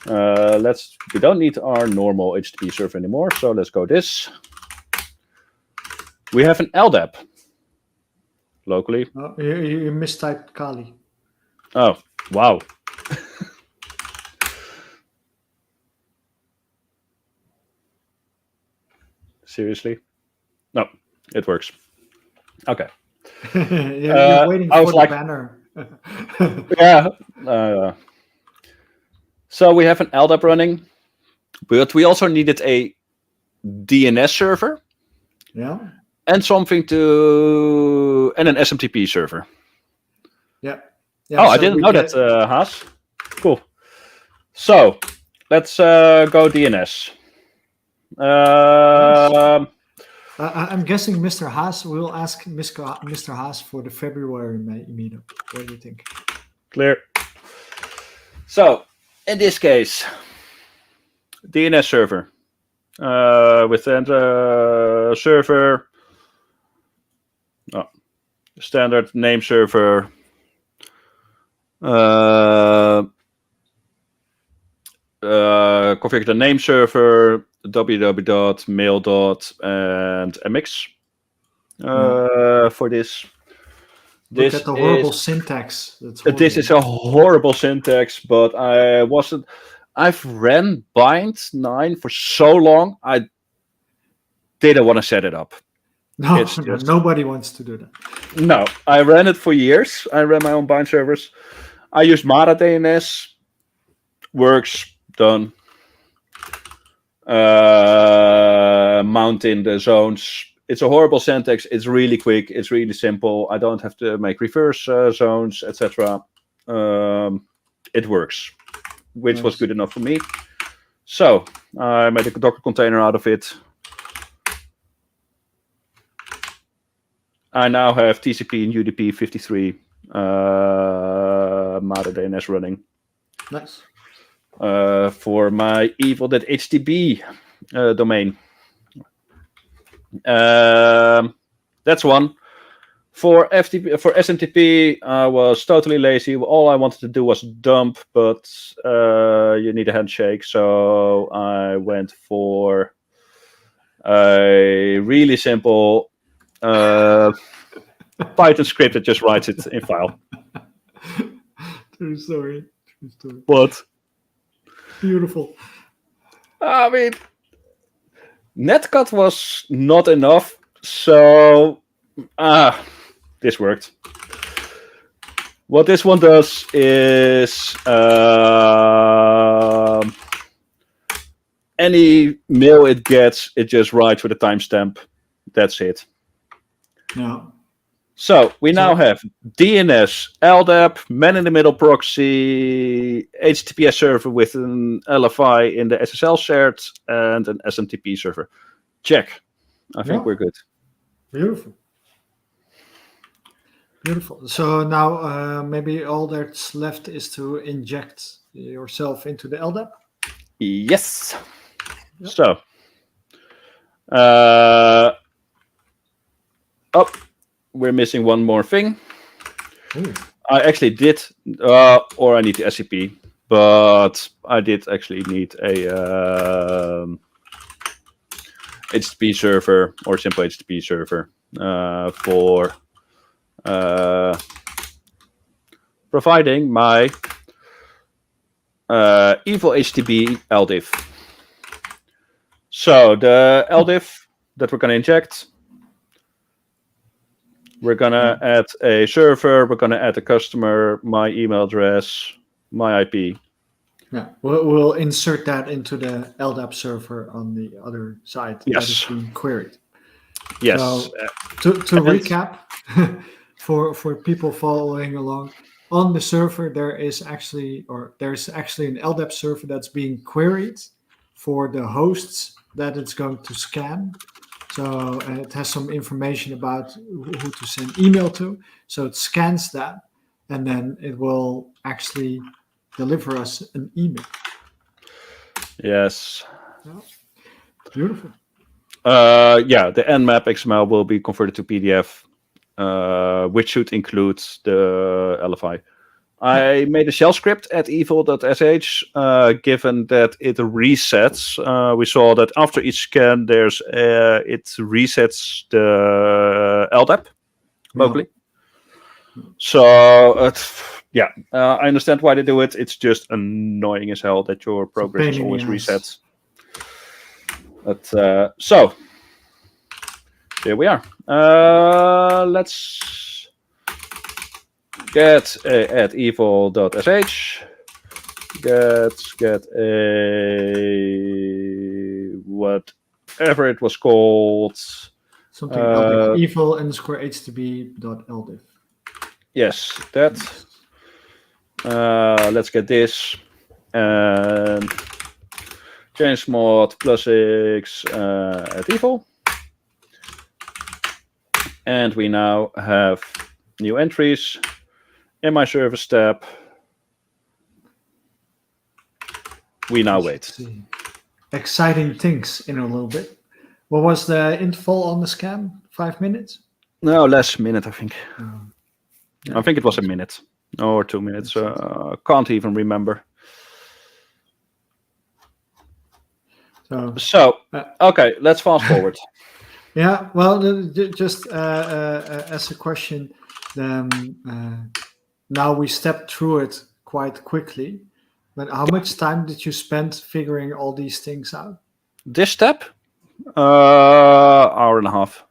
We don't need our normal HTTP server anymore. So let's go this. We have an LDAP locally. Oh, you mistyped Kali. Oh, wow. Seriously? No, it works. Okay. You're waiting for the banner. Yeah. So we have an LDAP running, but we also needed a DNS server. Yeah. And an SMTP server. Yeah. I didn't know that, Haas. Cool. So let's go DNS. I'm guessing Mr. Haas will ask Mr. Haas for the February meetup. What do you think? Clear. So in this case, DNS server within the server. Standard name server. Configure the name server www.mail. and mx for this. Look at the horrible syntax. This is a horrible syntax, but I've ran bind 9 for so long, I didn't want to set it up. No, nobody wants to do that. No, I ran it for years. I ran my own bind servers. I used Mara DNS. Works, done. Mount in the zones. It's a horrible syntax. It's really quick. It's really simple. I don't have to make reverse zones, etc. It works, which was good enough for me. So I made a Docker container out of it. I now have TCP and UDP 53 Mara DNS running. Nice. For my evil.htb domain. That's one. For SMTP, I was totally lazy. All I wanted to do was dump, but you need a handshake, so I went for a really simple Python script that just writes it in file. True story. What? Beautiful. I mean, Netcut was not enough, so this worked. What this one does is any mail it gets, it just writes with a timestamp. That's it. Yeah. So we now have DNS, LDAP, man-in-the-middle proxy, HTTPS server with an LFI in the SSL shared, and an SMTP server. Check. I think we're good. Beautiful. Beautiful. So now maybe all that's left is to inject yourself into the LDAP. Yes. Yep. So, we're missing one more thing. Ooh. I actually did, or I need the SCP, but I did actually need a HTTP server or simple HTTP server for providing my evil HTTP LDIF. So the LDIF that we're going to inject, we're going to add a server, we're going to add a customer, my email address, my IP. Yeah, we'll insert that into the LDAP server on the other side that is being queried. Yes. So to recap, for people following along, on the server there's actually an LDAP server that's being queried for the hosts that it's going to scan. So it has some information about who to send email to. So it scans that, and then it will actually deliver us an email. Yes. Yeah. Beautiful. The nmap XML will be converted to PDF, which should include the LFI. I made a shell script at evil.sh, given that it resets. We saw that after each scan, it resets the LDAP locally. So, I understand why they do it. It's just annoying as hell that your progress is always resets. But so here we are. Let's get at evil.sh. Get a whatever it was called. Something LDIF, evil_htb.ldif. Yes, that. Let's get this and change mod +X at evil. And we now have new entries in my service tab. We now wait. Exciting things in a little bit. What was the interval on the scan? 5 minutes? No, less minute, I think. Yeah. I think it was a minute or 2 minutes. Can't even remember. So okay, let's fast forward. Yeah, well, just as a question, now we stepped through it quite quickly, but how much time did you spend figuring all these things out? This step, hour and a half,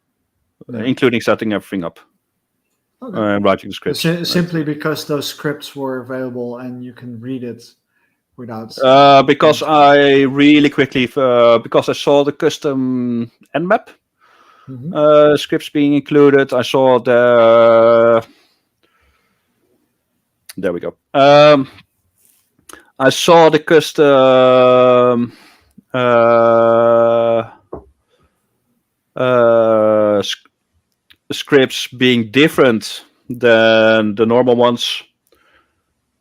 including setting everything up. Writing the scripts. Simply because those scripts were available and you can read it without. Because I really quickly, because I saw the custom nmap scripts being included, I saw the. There we go. I saw the custom scripts being different than the normal ones,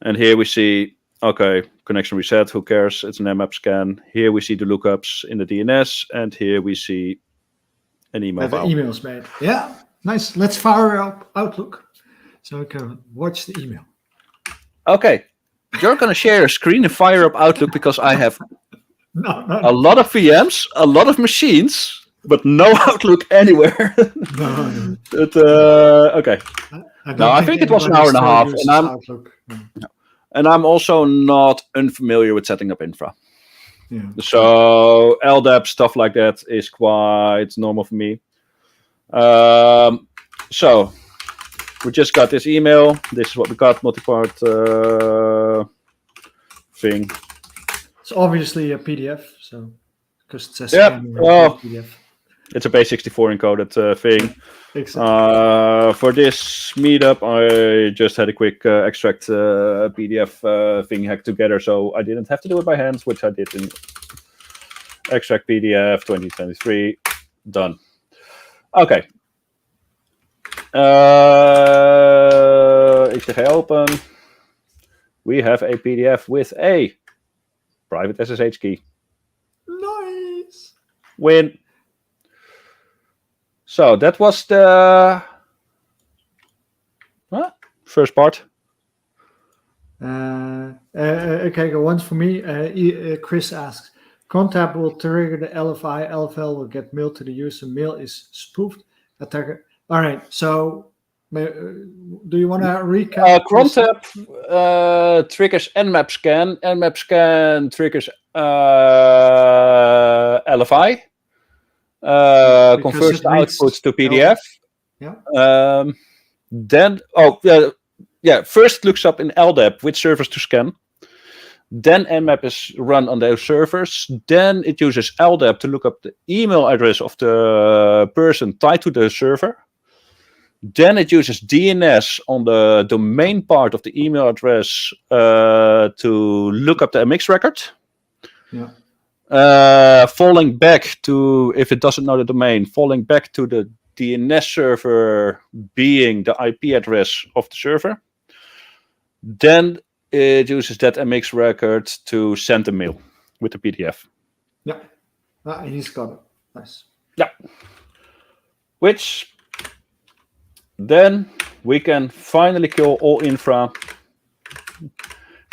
and here we see, okay, connection reset, who cares, it's an nmap scan. Here we see the lookups in the DNS, and here we see an email file. Emails made. Yeah, nice. Let's fire up Outlook so we can watch the email. Okay, you're going to share your screen and fire up Outlook because I have a lot of VMs, a lot of machines, but no Outlook anywhere. No. But, okay. I think it was an hour and a half, and I'm also not unfamiliar with setting up infra. Yeah. So LDAP stuff like that is quite normal for me. So we just got this email. This is what we got, multi-part thing. It's obviously a PDF, so because it says Yep. PDF. It's a base64 encoded thing. Exactly. For this meetup, I just had a quick extract PDF thing hacked together, so I didn't have to do it by hand, which I did in extract PDF 2023. Done. Okay. XTG open. We have a PDF with a private SSH key. Nice. Win. So that was the first part. Okay, one for me. Chris asks, Contap will trigger the LFI. LFL will get mail to the user. Mail is spoofed. Attacker. All right. So, do you want to recap? Contap triggers Nmap scan. Nmap scan triggers LFI. Converts the output to PDF. Yeah. Then, first looks up in LDAP which servers to scan. Then Nmap is run on those servers. Then it uses LDAP to look up the email address of the person tied to the server. Then it uses DNS on the domain part of the email address to look up the MX record. Yeah. Falling back to, if it doesn't know the domain, falling back to the DNS server being the IP address of the server. Then it uses that MX record to send a mail with the PDF. Yeah. He's got it. Nice. Yeah. Which then we can finally kill all infra.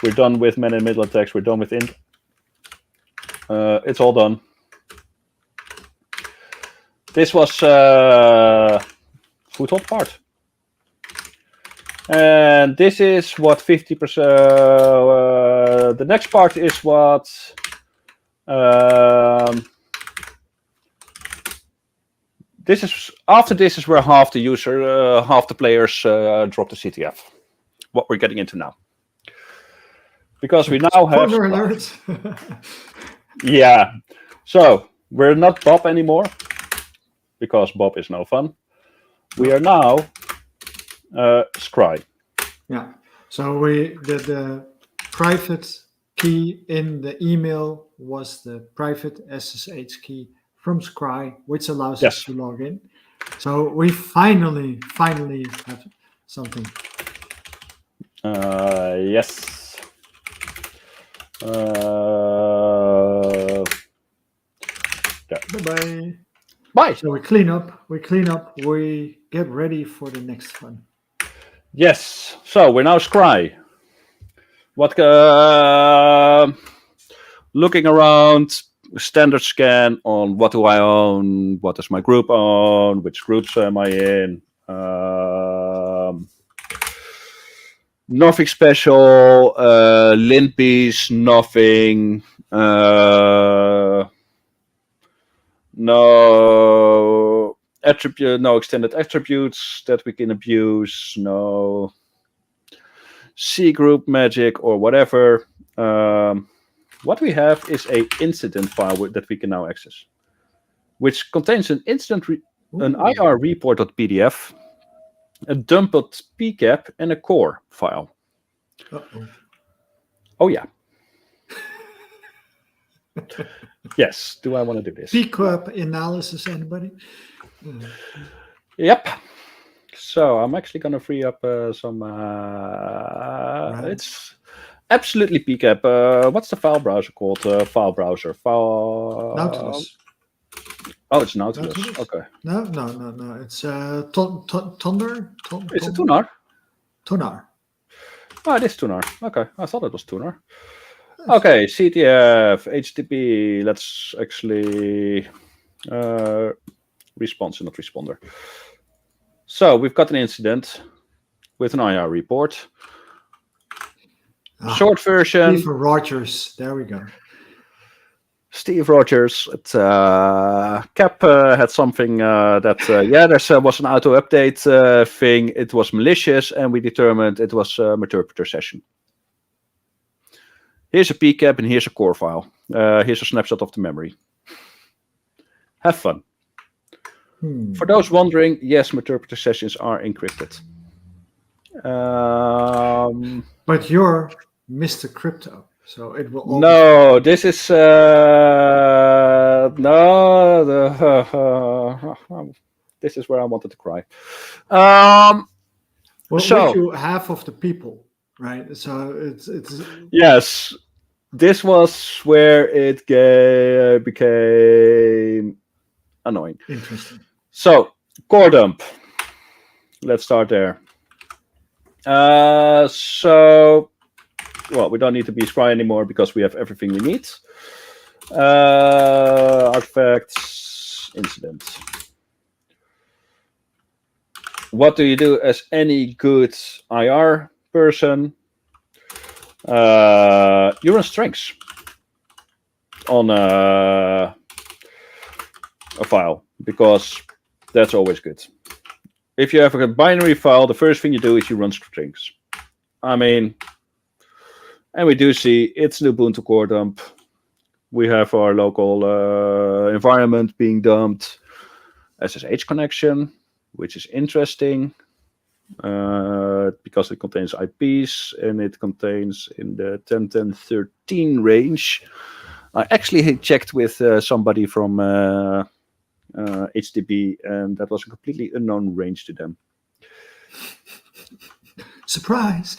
We're done with man in middle attacks. We're done with int. It's all done. This was foothold part. And this is what 50%. The next part is what. This is after this is where half the players drop the CTF. What we're getting into now, because we now have. Spoiler alert. Yeah, so we're not Bob anymore, because Bob is no fun. We are now Scry. Yeah. So the private key in the email was the private SSH key from Scry, which allows us to log in. So we finally have something. Yes. Bye. Bye. So we clean up. We get ready for the next fun. Yes. So we're now Scry. What? Looking around. Standard scan on what do I own, what does my group own, which groups am I in. Nothing special, lint piece, nothing. No attribute, no extended attributes that we can abuse, no C group magic or whatever. What we have is a incident file that we can now access, which contains an an IR report.pdf, a dump.pcap, and a core file. Oh yeah. Yes. Do I want to do this? PCAP analysis, anybody? Yep. So I'm actually going to free up some. It's absolutely PCAP. What's the file browser called? File browser. Nautilus. Oh, it's Nautilus. Okay. No. It's Thunder. Is it Tunar? Tunar. Oh, it is Tunar. Okay, I thought it was Tunar. Okay, CTF, HTTP. Let's actually response, not responder. So we've got an incident with an IR report. Short version. For Rogers. There we go. Steve Rogers at Cap had something that there was an auto update thing. It was malicious, and we determined it was a interpreter session. Here's a PCAP and here's a core file. Here's a snapshot of the memory. Have fun. For those wondering, yes, interpreter sessions are encrypted. But you're Mr. Crypto, so it will all no, this is this is where I wanted to cry. well, so with you half of the people, right? So it's yes, this was where it became annoying. interesting. So core dump. Let's start there. Well, we don't need to be scry anymore because we have everything we need. Artifacts, incident. What do you do as any good IR person? You run strings on a file because that's always good. If you have a binary file, the first thing you do is you run strings. I mean, and we do see it's an Ubuntu core dump. We have our local environment being dumped, SSH connection, which is interesting because it contains IPs and it contains in the 10.10.13 range. I actually checked with somebody from HTTP, and that was a completely unknown range to them. Surprise!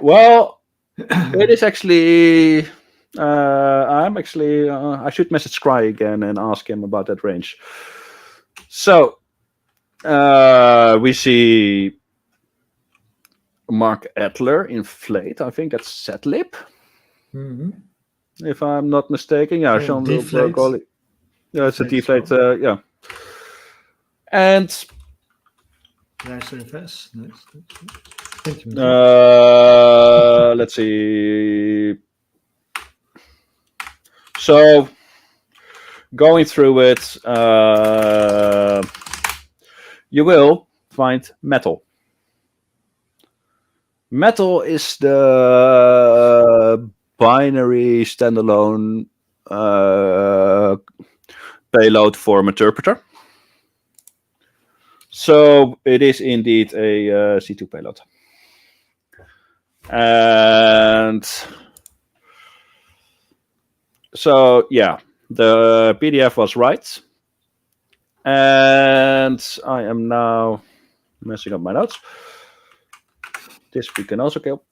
Well, it is actually. I should message Scry again and ask him about that range. So we see Mark Adler inflate. I think that's setlib. Mm-hmm. If I'm not mistaken, yeah, deflate. Yeah, it's a deflate. Yeah, and nice invest. Nice. Thank you. let's see. So, going through it, you will find metal. Metal is the binary standalone payload for an interpreter. So it is indeed a C2 payload. And so, yeah, the PDF was right. And I am now messing up my notes. This we can also kill.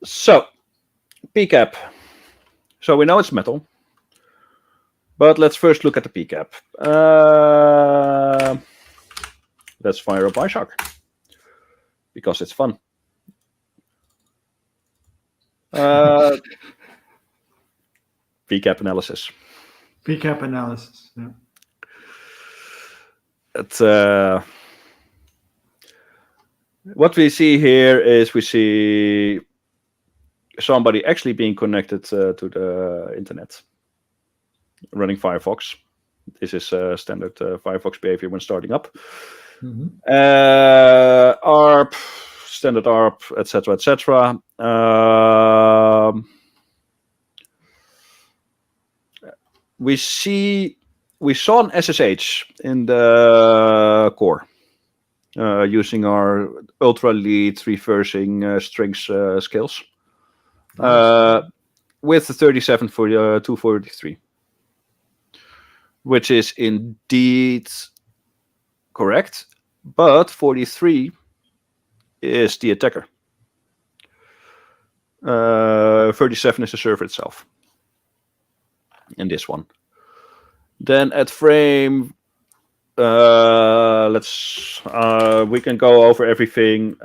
So, PCAP. So we know it's metal. But let's first look at the PCAP. Let's fire up Bioshock. Because it's fun. PCAP analysis. PCAP analysis, yeah. What we see here is we see somebody actually being connected to the internet, running Firefox. This is standard Firefox behavior when starting up. Mm-hmm. ARP, standard ARP, etc., etc. We saw an SSH in the core using our ultra lead reversing strings skills with the 37 for 243, which is indeed correct, but 43 is the attacker. 37 is the server itself. In this one. Then at frame, we can go over everything.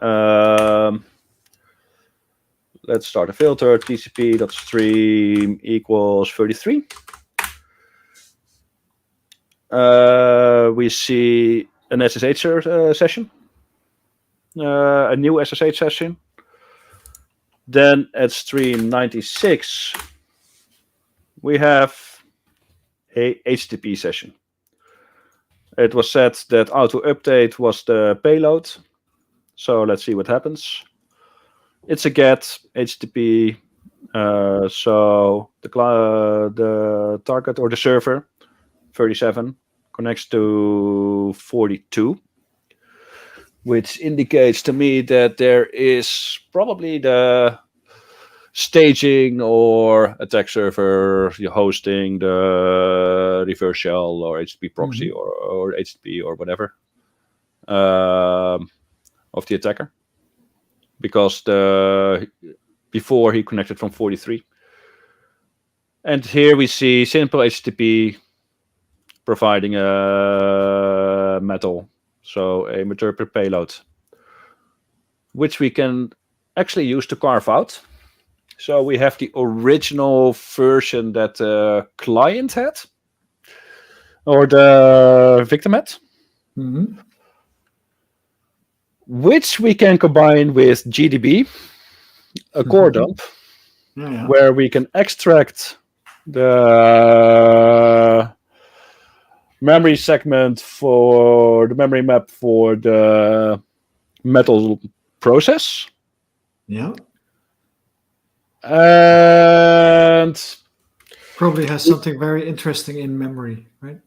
Let's start a filter. TCP.stream equals 33. We see an SSH session, a new SSH session. Then at stream 96, we have a HTTP session. It was said that auto update was the payload. So let's see what happens. It's a GET HTTP. So the target or the server 37 connects to 42, which indicates to me that there is probably the staging or attack server, you're hosting the reverse shell or HTTP proxy or HTTP or whatever of the attacker, because before he connected from 43. And here we see simple HTTP providing a metal, so a meterpreter payload, which we can actually use to carve out. So we have the original version that the client had, or the victim had, which we can combine with GDB, a core dump, where we can extract the memory segment for the memory map for the metal process. Yeah. And probably has something very interesting in memory, right?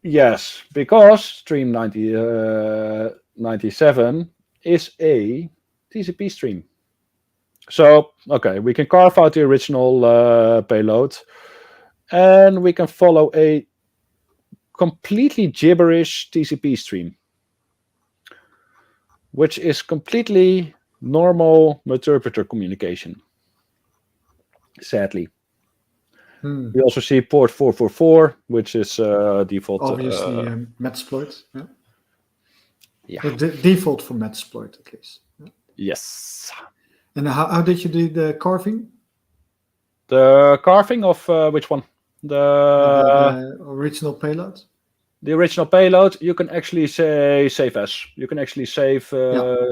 Yes, because stream 97 is a TCP stream. So, okay, we can carve out the original payload, and we can follow a completely gibberish TCP stream, which is completely normal interpreter communication, sadly. We also see port 444, which is default. Obviously, Metasploit. Yeah. The default for Metasploit, at least. Yes. And how did you do the carving? The carving of which one? The original payload? The original payload, you can actually say save as. You can actually save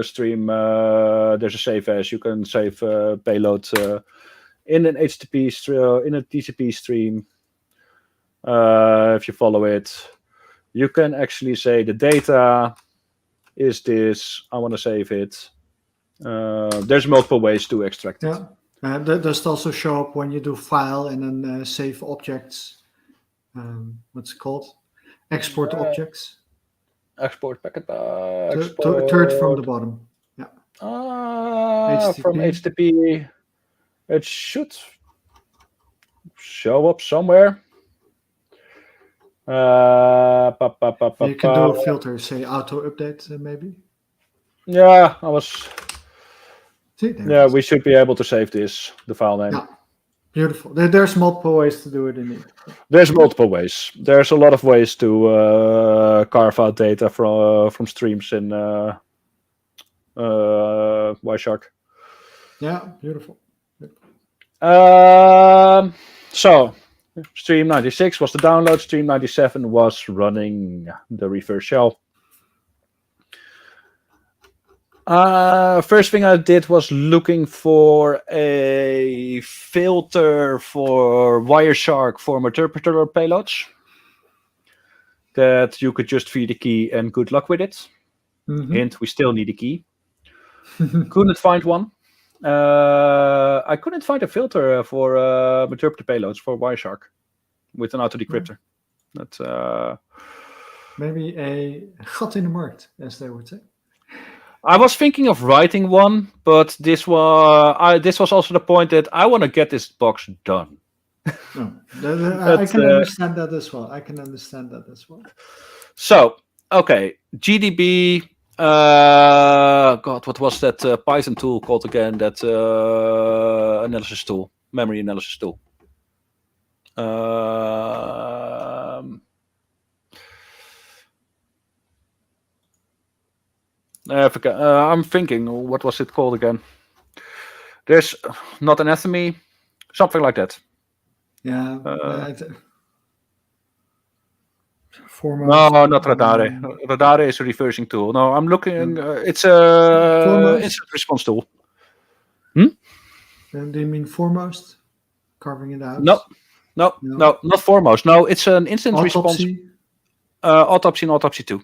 stream. There's a save as. You can save payload in an HTTP in a TCP stream. If you follow it, you can actually say the data is this. I want to save it. There's multiple ways to extract it. Does it also show up when you do file and then save objects? What's it called? Export objects. Export packet. Third from the bottom. Yeah. HTTP. From HTTP, it should show up somewhere. You can do a filter, say auto update, maybe. Yeah, I was. Yeah, we should be able to save this, the file name. Yeah, beautiful. There's multiple ways to do it indeed. There's multiple ways. There's a lot of ways to carve out data from streams in Wireshark. Yeah, beautiful. So, stream 96 was the download. Stream 97 was running the reverse shell. First thing I did was looking for a filter for Wireshark for interpreter payloads that you could just feed a key and good luck with it. Hint, we still need a key. Couldn't find one. I couldn't find a filter for interpreter payloads for Wireshark with an auto decryptor. That maybe a gat in the markt, as they would say. I was thinking of writing one, but this was also the point that I want to get this box done. I can understand that as well. So, okay, GDB. God, what was that Python tool called again? That analysis tool, memory analysis tool. I'm thinking, what was it called again? There's not anatomy, something like that. Yeah. No, not Radare. Radare is a reversing tool. No, I'm looking. It's a instant response tool. Do you mean foremost? Carving it out? No, No. not foremost. No, it's an instant response. Autopsy? Autopsy and Autopsy 2.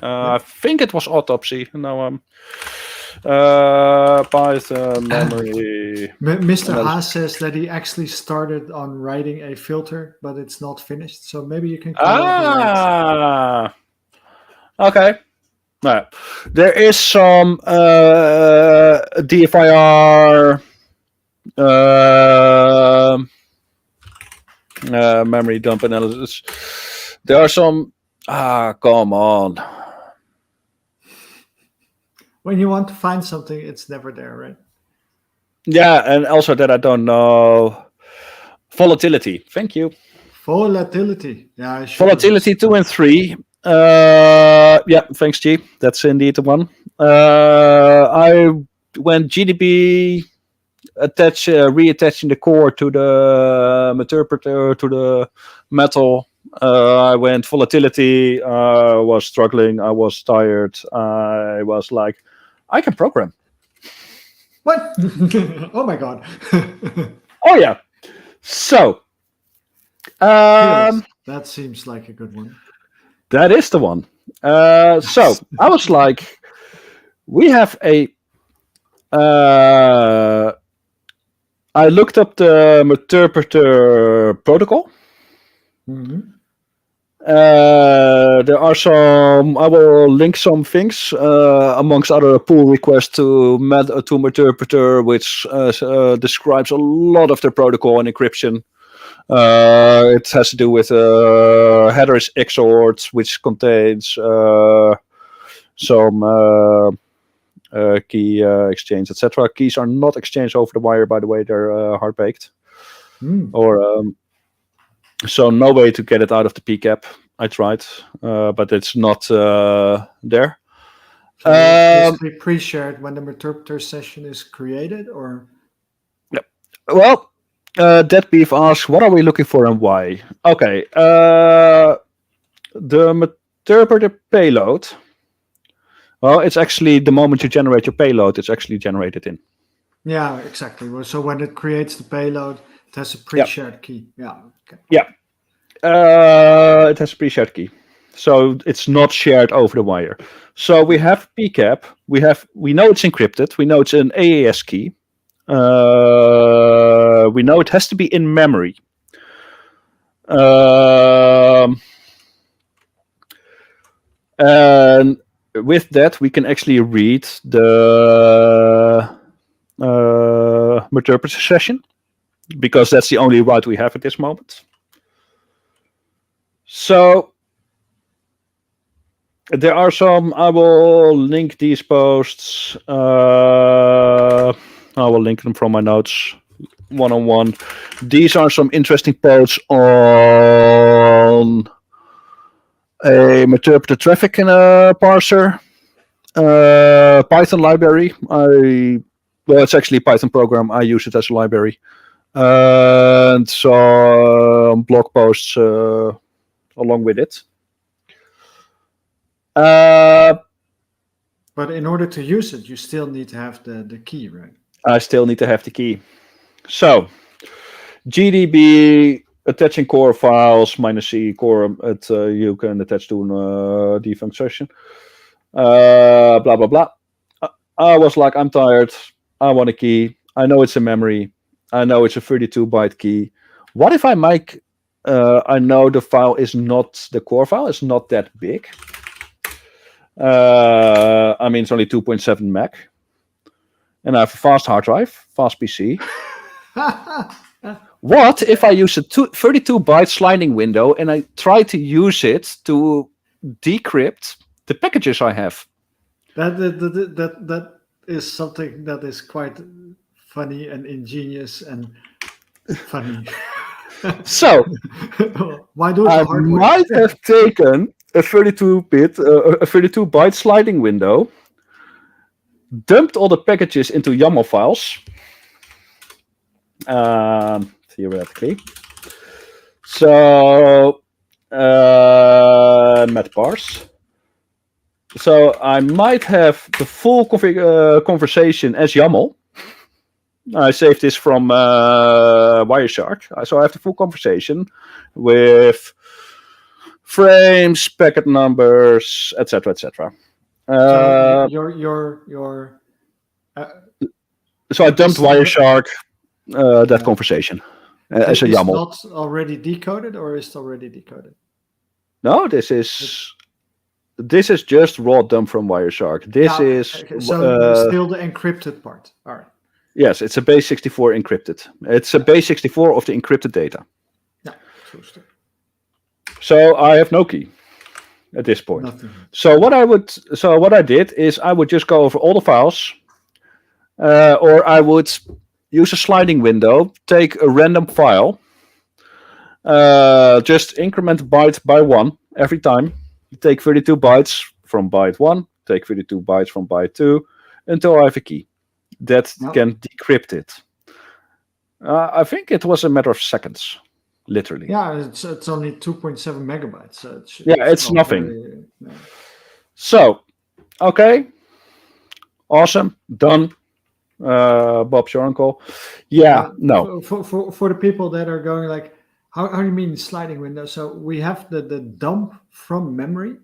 I think it was Autopsy. No, Python memory. Mr. Haas says that he actually started on writing a filter, but it's not finished. So maybe you can collaborate. Okay. No, there is some DFIR memory dump analysis. There are some. Come on. When you want to find something, it's never there, right? Yeah, and also that I don't know. Volatility. Thank you. Volatility. Yeah, Volatility 2 and 3. Yeah, thanks, G. That's indeed the one. When GDB reattaching the core to the interpreter to the metal, I went volatility. I was struggling. I was tired. I was like, I can program. What? Oh my god. Oh yeah. So. That seems like a good one. That is the one. So I was like, we have a. I looked up the interpreter protocol. Mm-hmm. There are some. I will link some things, amongst other pull requests to interpreter, which describes a lot of the protocol and encryption. It has to do with headers XORed, which contains some key exchange, etc. Keys are not exchanged over the wire, by the way. They're hard baked, or so no way to get it out of the PCAP. I tried, but it's not there. So it's basically pre-shared when the interpreter session is created, or? Yeah. Well. Dead Beef asks, what are we looking for and why? Okay. The interpreter payload. Well, it's actually the moment you generate your payload, it's actually generated in. Yeah, exactly. So when it creates the payload, it has a pre-shared key. Yeah. Okay. Yeah. It has a pre-shared key. So it's not shared over the wire. So we have PCAP. We know it's encrypted. We know it's an AES key. We know it has to be in memory. And with that, we can actually read the interpreter session, because that's the only route we have at this moment. So there are some. I will link these posts. I will link them from my notes one-on-one. These are some interesting posts on a interpreter traffic in a parser, Python library. It's actually a Python program. I use it as a library. And some blog posts along with it. But in order to use it, you still need to have the key, right? I still need to have the key. So, GDB attaching core files -c core you can attach to a defunct session. Blah blah blah. I was like, I'm tired. I want a key. I know it's a memory. I know it's a 32-byte key. What if I make? I know the file is not the core file. It's not that big. I mean, it's only 2.7 meg. And I have a fast hard drive, fast PC. What if I use a 32-byte sliding window and I try to use it to decrypt the packages I have? That is something that is quite funny and ingenious and funny. So, why do it I the hard way? might have taken a 32-byte sliding window, dumped all the packages into YAML files, theoretically. So, metparse. So I might have the full conversation as YAML, I saved this from Wireshark. So I have the full conversation with frames, packet numbers, etc., etc. So your So I dumped is the Wireshark that yeah. conversation as a Is YAML. not already decoded, or is it already decoded? No, this is just raw dump from Wireshark. This is okay. So still the encrypted part. All right. yes, it's a base 64 encrypted. It's a base 64 of the encrypted data. Yeah. True. So I have no key at this point. Nothing. So what I did is I would just go over all the files, or I would use a sliding window, take a random file, just increment byte by 1 every time. Take 32 bytes from byte 1, take 32 bytes from byte 2, until I have a key that can decrypt it. I think it was a matter of seconds, literally. Yeah, it's only 2.7 megabytes. So it's nothing. So, okay, awesome, done. Bob's your uncle. Yeah, no. For the people that are going like, how do you mean sliding window? So we have the dump from memory,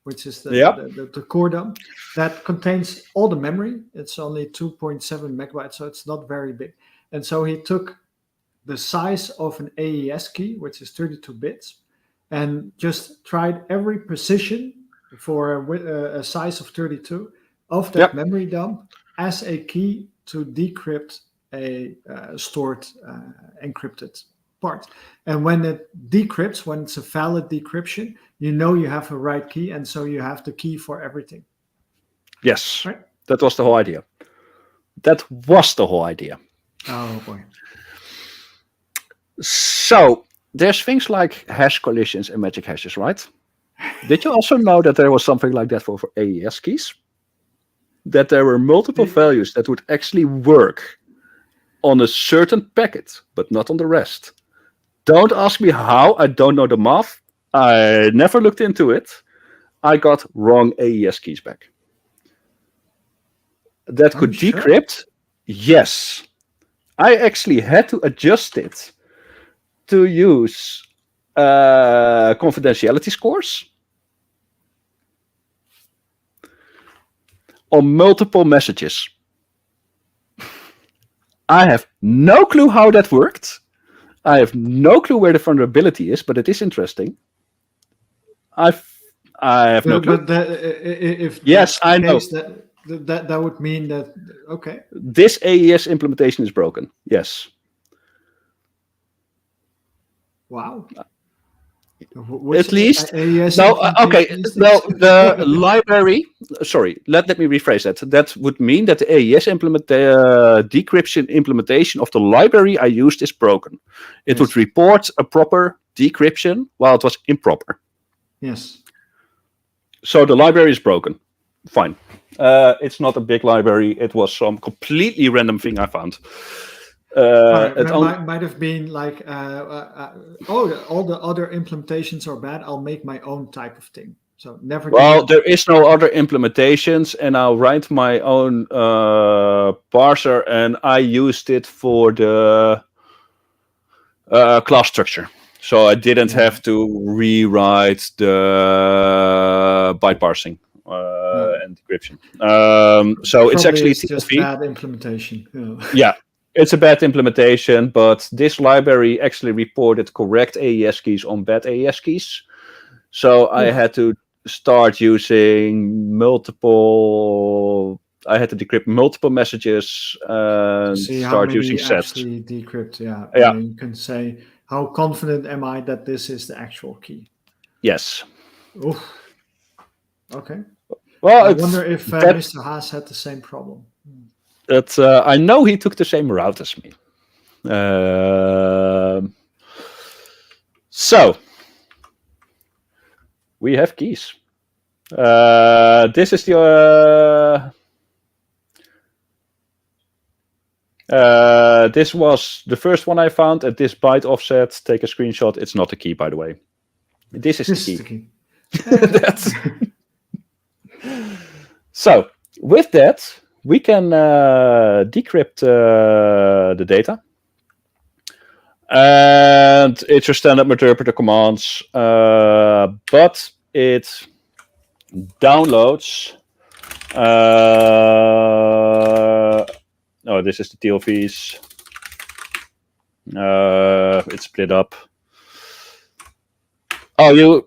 which is the core dump that contains all the memory. It's only 2.7 megabytes, so it's not very big. And so he took the size of an AES key, which is 32 bits, and just tried every precision for a size of 32 of that memory dump as a key to decrypt a stored encrypted part. And when it decrypts, when it's a valid decryption, you know you have a right key, and so you have the key for everything. Yes, right? That was the whole idea. Oh boy. So there's things like hash collisions and magic hashes, right? Did you also know that there was something like that for AES keys? That there were multiple values that would actually work on a certain packet, but not on the rest. Don't ask me how. I don't know the math. I never looked into it. I got wrong AES keys back. That could decrypt. Sure? Yes. I actually had to adjust it to use confidentiality scores on multiple messages. I have no clue how that worked. I have no clue where the vulnerability is, but it is interesting. I have no clue. But if yes, I know. That would mean that this AES implementation is broken. Yes. Wow. At least the library. Sorry, let me rephrase that. That would mean that the AES decryption implementation of the library I used is broken. It would report a proper decryption while it was improper. Yes. So the library is broken. Fine. It's not a big library. It was some completely random thing I found. It might have been like, all the other implementations are bad. I'll make my own type of thing. So never. Well, there is no other implementations, and I'll write my own parser, and I used it for the class structure. So I didn't have to rewrite the byte parsing and decryption. So it's actually just bad implementation. Yeah. It's a bad implementation, but this library actually reported correct AES keys on bad AES keys. So I had to start using multiple. I had to decrypt multiple messages and start using sets. Actually decrypt, yeah. And you can say, how confident am I that this is the actual key? Yes. Oof. Okay. Well, I wonder if Mr. Haas had the same problem. I know he took the same route as me. So we have keys. This is the. This was the first one I found at this byte offset. Take a screenshot. It's not a key, by the way. This is the key. So with that, we can decrypt the data. And it's your standard interpreter commands, but it downloads. This is the TLVs. It's split up. Oh, you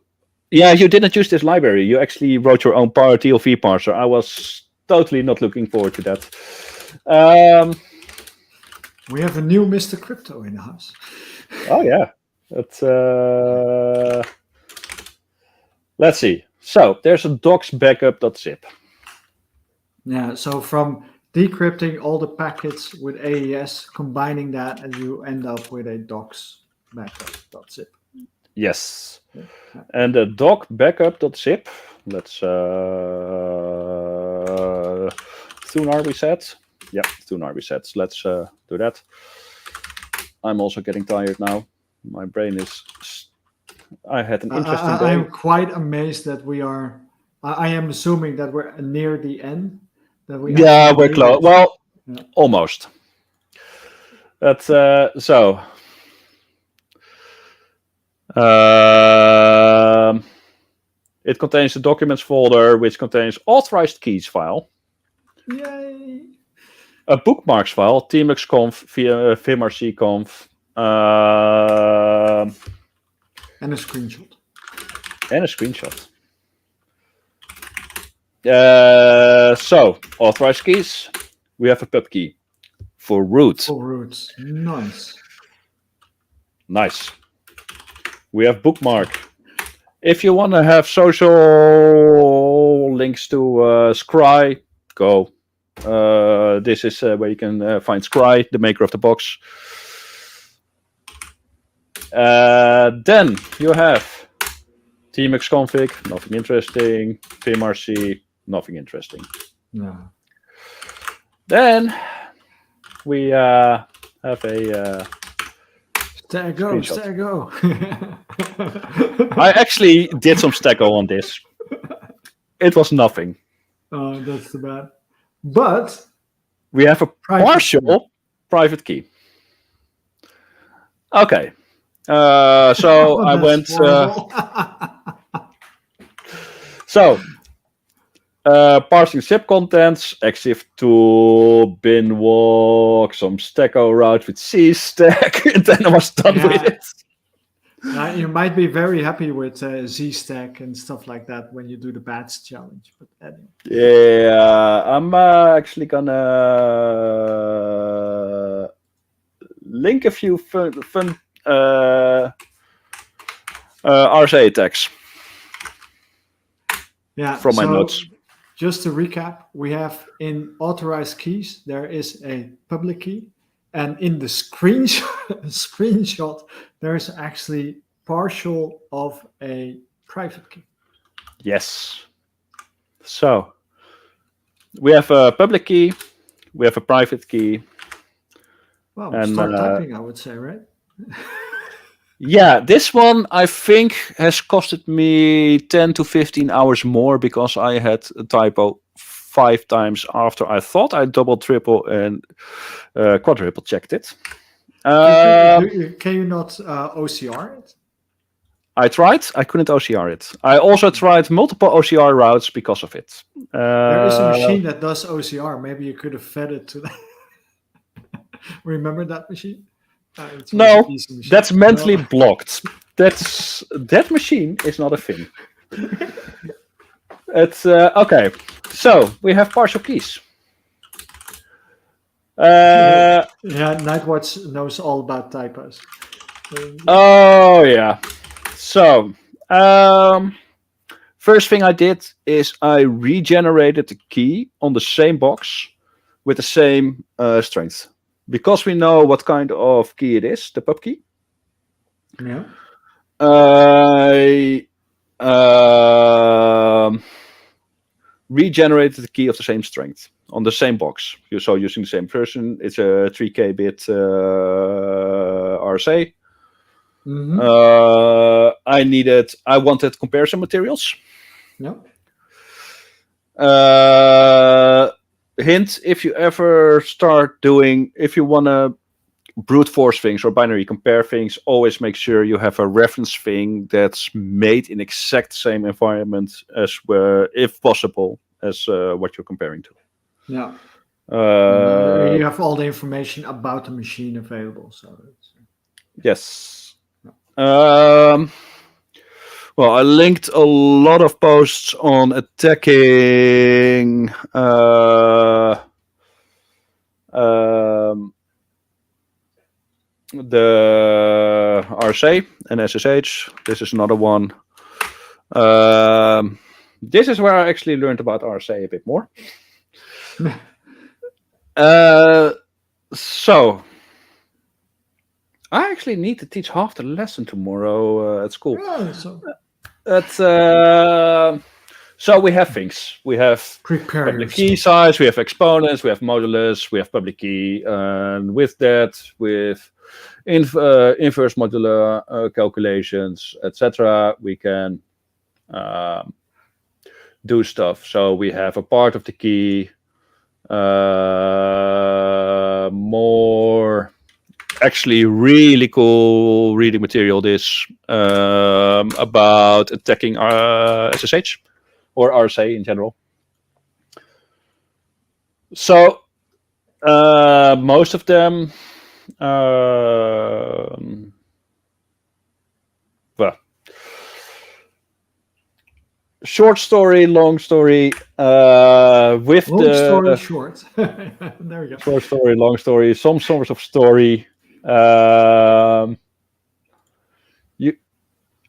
didn't use this library. You actually wrote your own TLV parser. I was totally not looking forward to that. We have a new Mr. Crypto in the house. Oh yeah, that's. Let's see. So there's a docs backup.zip. Yeah. So from decrypting all the packets with AES, combining that, and you end up with a docs backup.zip. Yes. Yeah. And the doc backup.zip. Let's. Soon are we set? Yeah, soon are we set. Let's do that. I'm also getting tired now. My brain is. I had an interesting day. I'm quite amazed that we are. I am assuming that we're near the end. That we. Yeah, we're close. Well, yeah. Almost. That's so. It contains the documents folder, which contains authorized keys file. Yay! A bookmarks file, tmxconf, vimrcconf, and a screenshot. So, authorized keys. We have a pub key for root. For roots. Nice. We have bookmark. If you want to have social links to Scry, go. This is where you can find Scry, the maker of the box. Then you have tmxconfig, nothing interesting. vimrc, nothing interesting. No. Then we have a Stego. I actually did some Stego on this. It was nothing. Oh, that's too bad. But we have a partial private key. Okay. So I went. Parsing zip contents, exif tool, bin walk, some Stego route with C-stack, and then I was done with it. You might be very happy with Z-stack and stuff like that when you do the bats challenge. But anyway. Yeah, I'm actually gonna link a few fun RSA attacks. Yeah, from my notes. Just to recap, we have in authorized keys, there is a public key. And in the screenshot, there's actually partial of a private key. Yes. So we have a public key, we have a private key. Well, start typing, I would say, right? Yeah, this one I think has costed me 10 to 15 hours more because I had a typo 5 times after I thought I double, triple, and quadruple checked it. Can you not OCR it? I tried. I couldn't OCR it. I also tried multiple OCR routes because of it. There is a machine that does OCR. Maybe you could have fed it to that. Remember that machine? No, that's mentally blocked. That machine is not a thing. It's okay. So we have partial keys. Yeah, Nightwatch knows all about typos. Oh yeah. So first thing I did is I regenerated the key on the same box with the same strength. Because we know what kind of key it is, the pub key. Yeah. I regenerated the key of the same strength on the same box. So using the same version, it's a 3K bit RSA. Mm-hmm. I wanted comparison materials. No. hint: if you ever if you want to brute force things or binary compare things, always make sure you have a reference thing that's made in exact same environment as if possible, as what you're comparing to. Yeah. Uh, You have all the information about the machine available. So it's, yes. Well, I linked a lot of posts on attacking the RSA and SSH. This is another one. This is where I actually learned about RSA a bit more. So I actually need to teach half the lesson tomorrow at school. yeah, so So we have things. We have prepare public yourself. key size, we have exponents, we have modulus, we have public key, and with that, with inverse modular calculations, etc., we can do stuff. So we have a part of the key, more actually really cool reading material. This about attacking SSH or RSA in general. So most of them, well, short story, long story. With long the story short, there we go. short story, long story, some sort of story.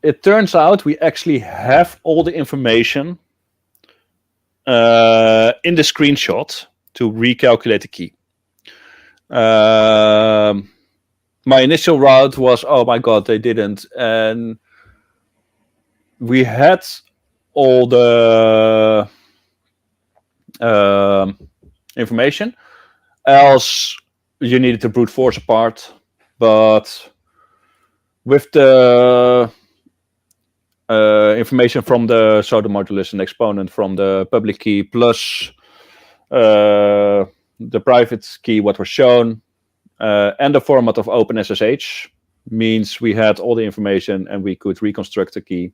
It turns out we actually have all the information in the screenshot to recalculate the key. My initial route was, oh my god, they didn't, and we had all the information. Else, you needed to brute force a part, but with the information from the modulus and exponent from the public key plus the private key, what was shown, and the format of OpenSSH means we had all the information and we could reconstruct the key.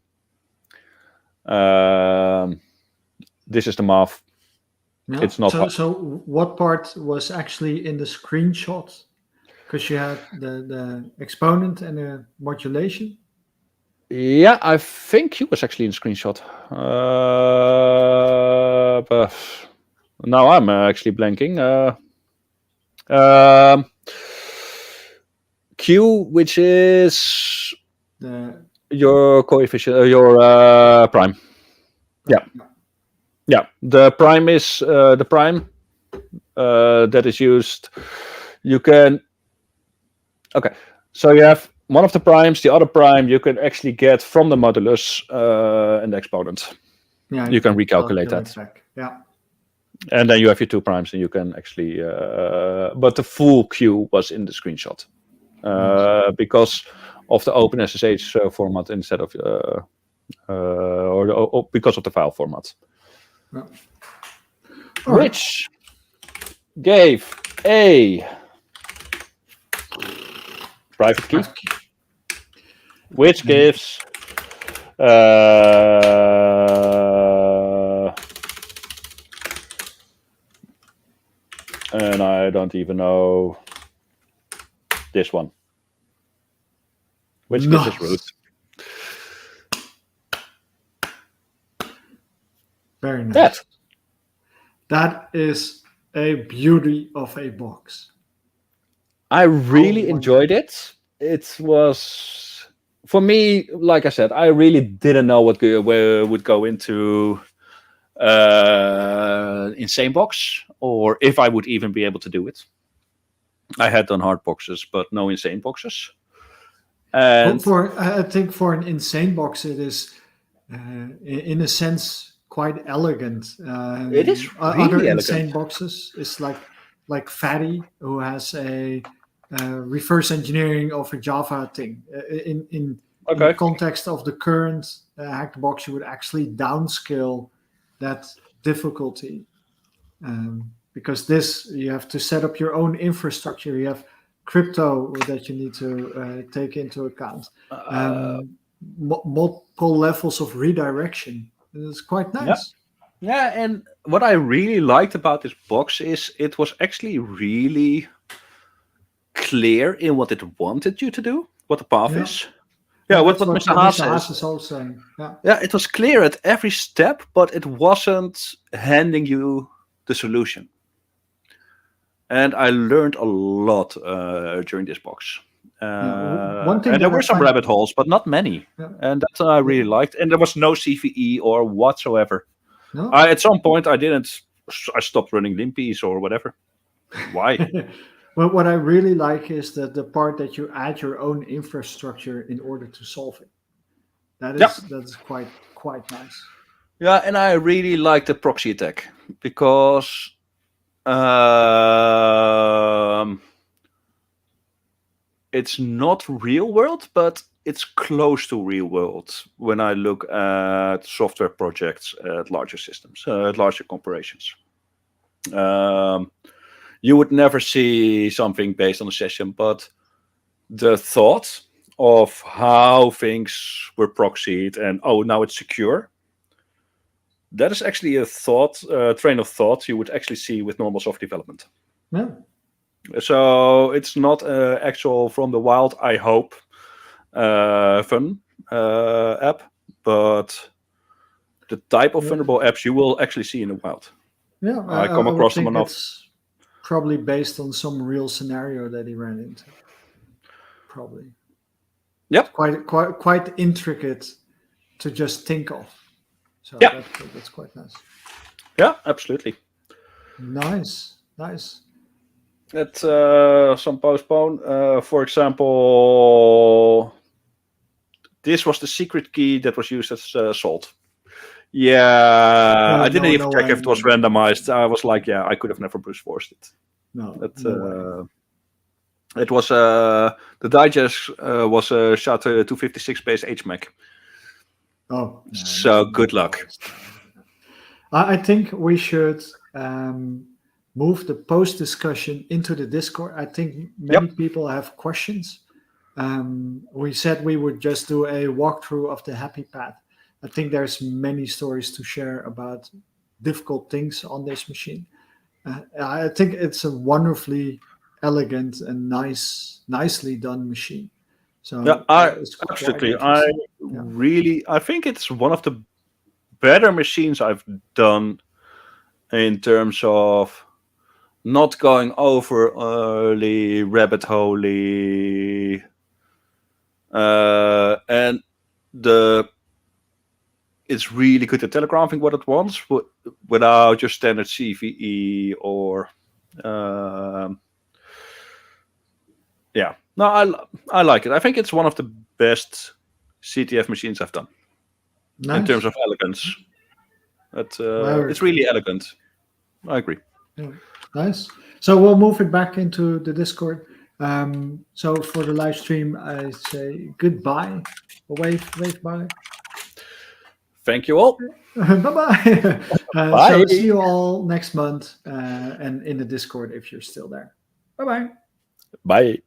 This is the math. Yeah. It's not hard. So what part was actually in the screenshot? Because you had the exponent and the modulation. Yeah, I think he was actually in screenshot. But now I'm actually blanking. Q, which is your coefficient, your prime. Yeah. The prime is the prime that is used. You can. Okay, so you have one of the primes, the other prime you can actually get from the modulus and the exponent. Yeah, you can recalculate that. Back. Yeah. And then you have your two primes, and you can actually. But the full Q was in the screenshot because of the OpenSSH format instead of, or because of the file format, which gave a private key, which gives and I don't even know this one, which gives us root. Very nice. That is a beauty of a box. I really enjoyed it. It was, for me, like I said, I really didn't know what would go into Insane Box, or if I would even be able to do it. I had done hard boxes, but no Insane Boxes. And I think for an Insane Box, it is, in a sense, quite elegant. It is really other elegant. Insane Boxes is like Fatty, who has a reverse engineering of a Java thing. In the context of the current hacked box, you would actually downscale that difficulty. because this you have to set up your own infrastructure. You have crypto that you need to take into account. Multiple levels of redirection. It's quite nice. Yeah, and what I really liked about this box is it was actually really clear in what it wanted you to do, what the path is. Yeah, what Mr. Haas says. Is also saying. Yeah, it was clear at every step, but it wasn't handing you the solution. And I learned a lot during this box. One thing and there were some rabbit holes, but not many. And that I really liked. And there was no CVE or whatsoever. No? At some point, I stopped running limpies or whatever. Why? Well, what I really like is that the part that you add your own infrastructure in order to solve it. That's quite nice. Yeah, and I really like the proxy attack because it's not real world, but it's close to real world when I look at software projects at larger systems, at larger corporations. You would never see something based on a session, but the thought of how things were proxied and now it's secure, that is actually a train of thought you would actually see with normal software development. Yeah. So it's not actual from the wild, I hope, fun app, but the type of vulnerable apps you will actually see in the wild. Yeah, I come across them enough. It's probably based on some real scenario that he ran into. Probably. Yep. Quite intricate to just think of. So that's quite nice. Yeah, absolutely. Nice. At some postpone. For example, this was the secret key that was used as salt. I didn't even check if it was randomized. I was like, I could have never brute forced it. No. It was the digest was a SHA-256 based HMAC. Oh. So good luck. I think we should move the post discussion into the Discord. I think many people have questions. We said we would just do a walkthrough of the happy path. I think there's many stories to share about difficult things on this machine. I think it's a wonderfully elegant and nicely done machine. So absolutely. I think it's one of the better machines I've done in terms of not going over early rabbit holey, and it's really good at telegraphing what it wants without your standard CVE or I like it. I think it's one of the best CTF machines I've done in terms of elegance. It's really elegant. I agree. Yeah. Nice. So we'll move it back into the Discord. So for the live stream, I say goodbye. Wave bye. Thank you all. Bye-bye. Bye. So see you all next month and in the Discord if you're still there. Bye-bye. Bye.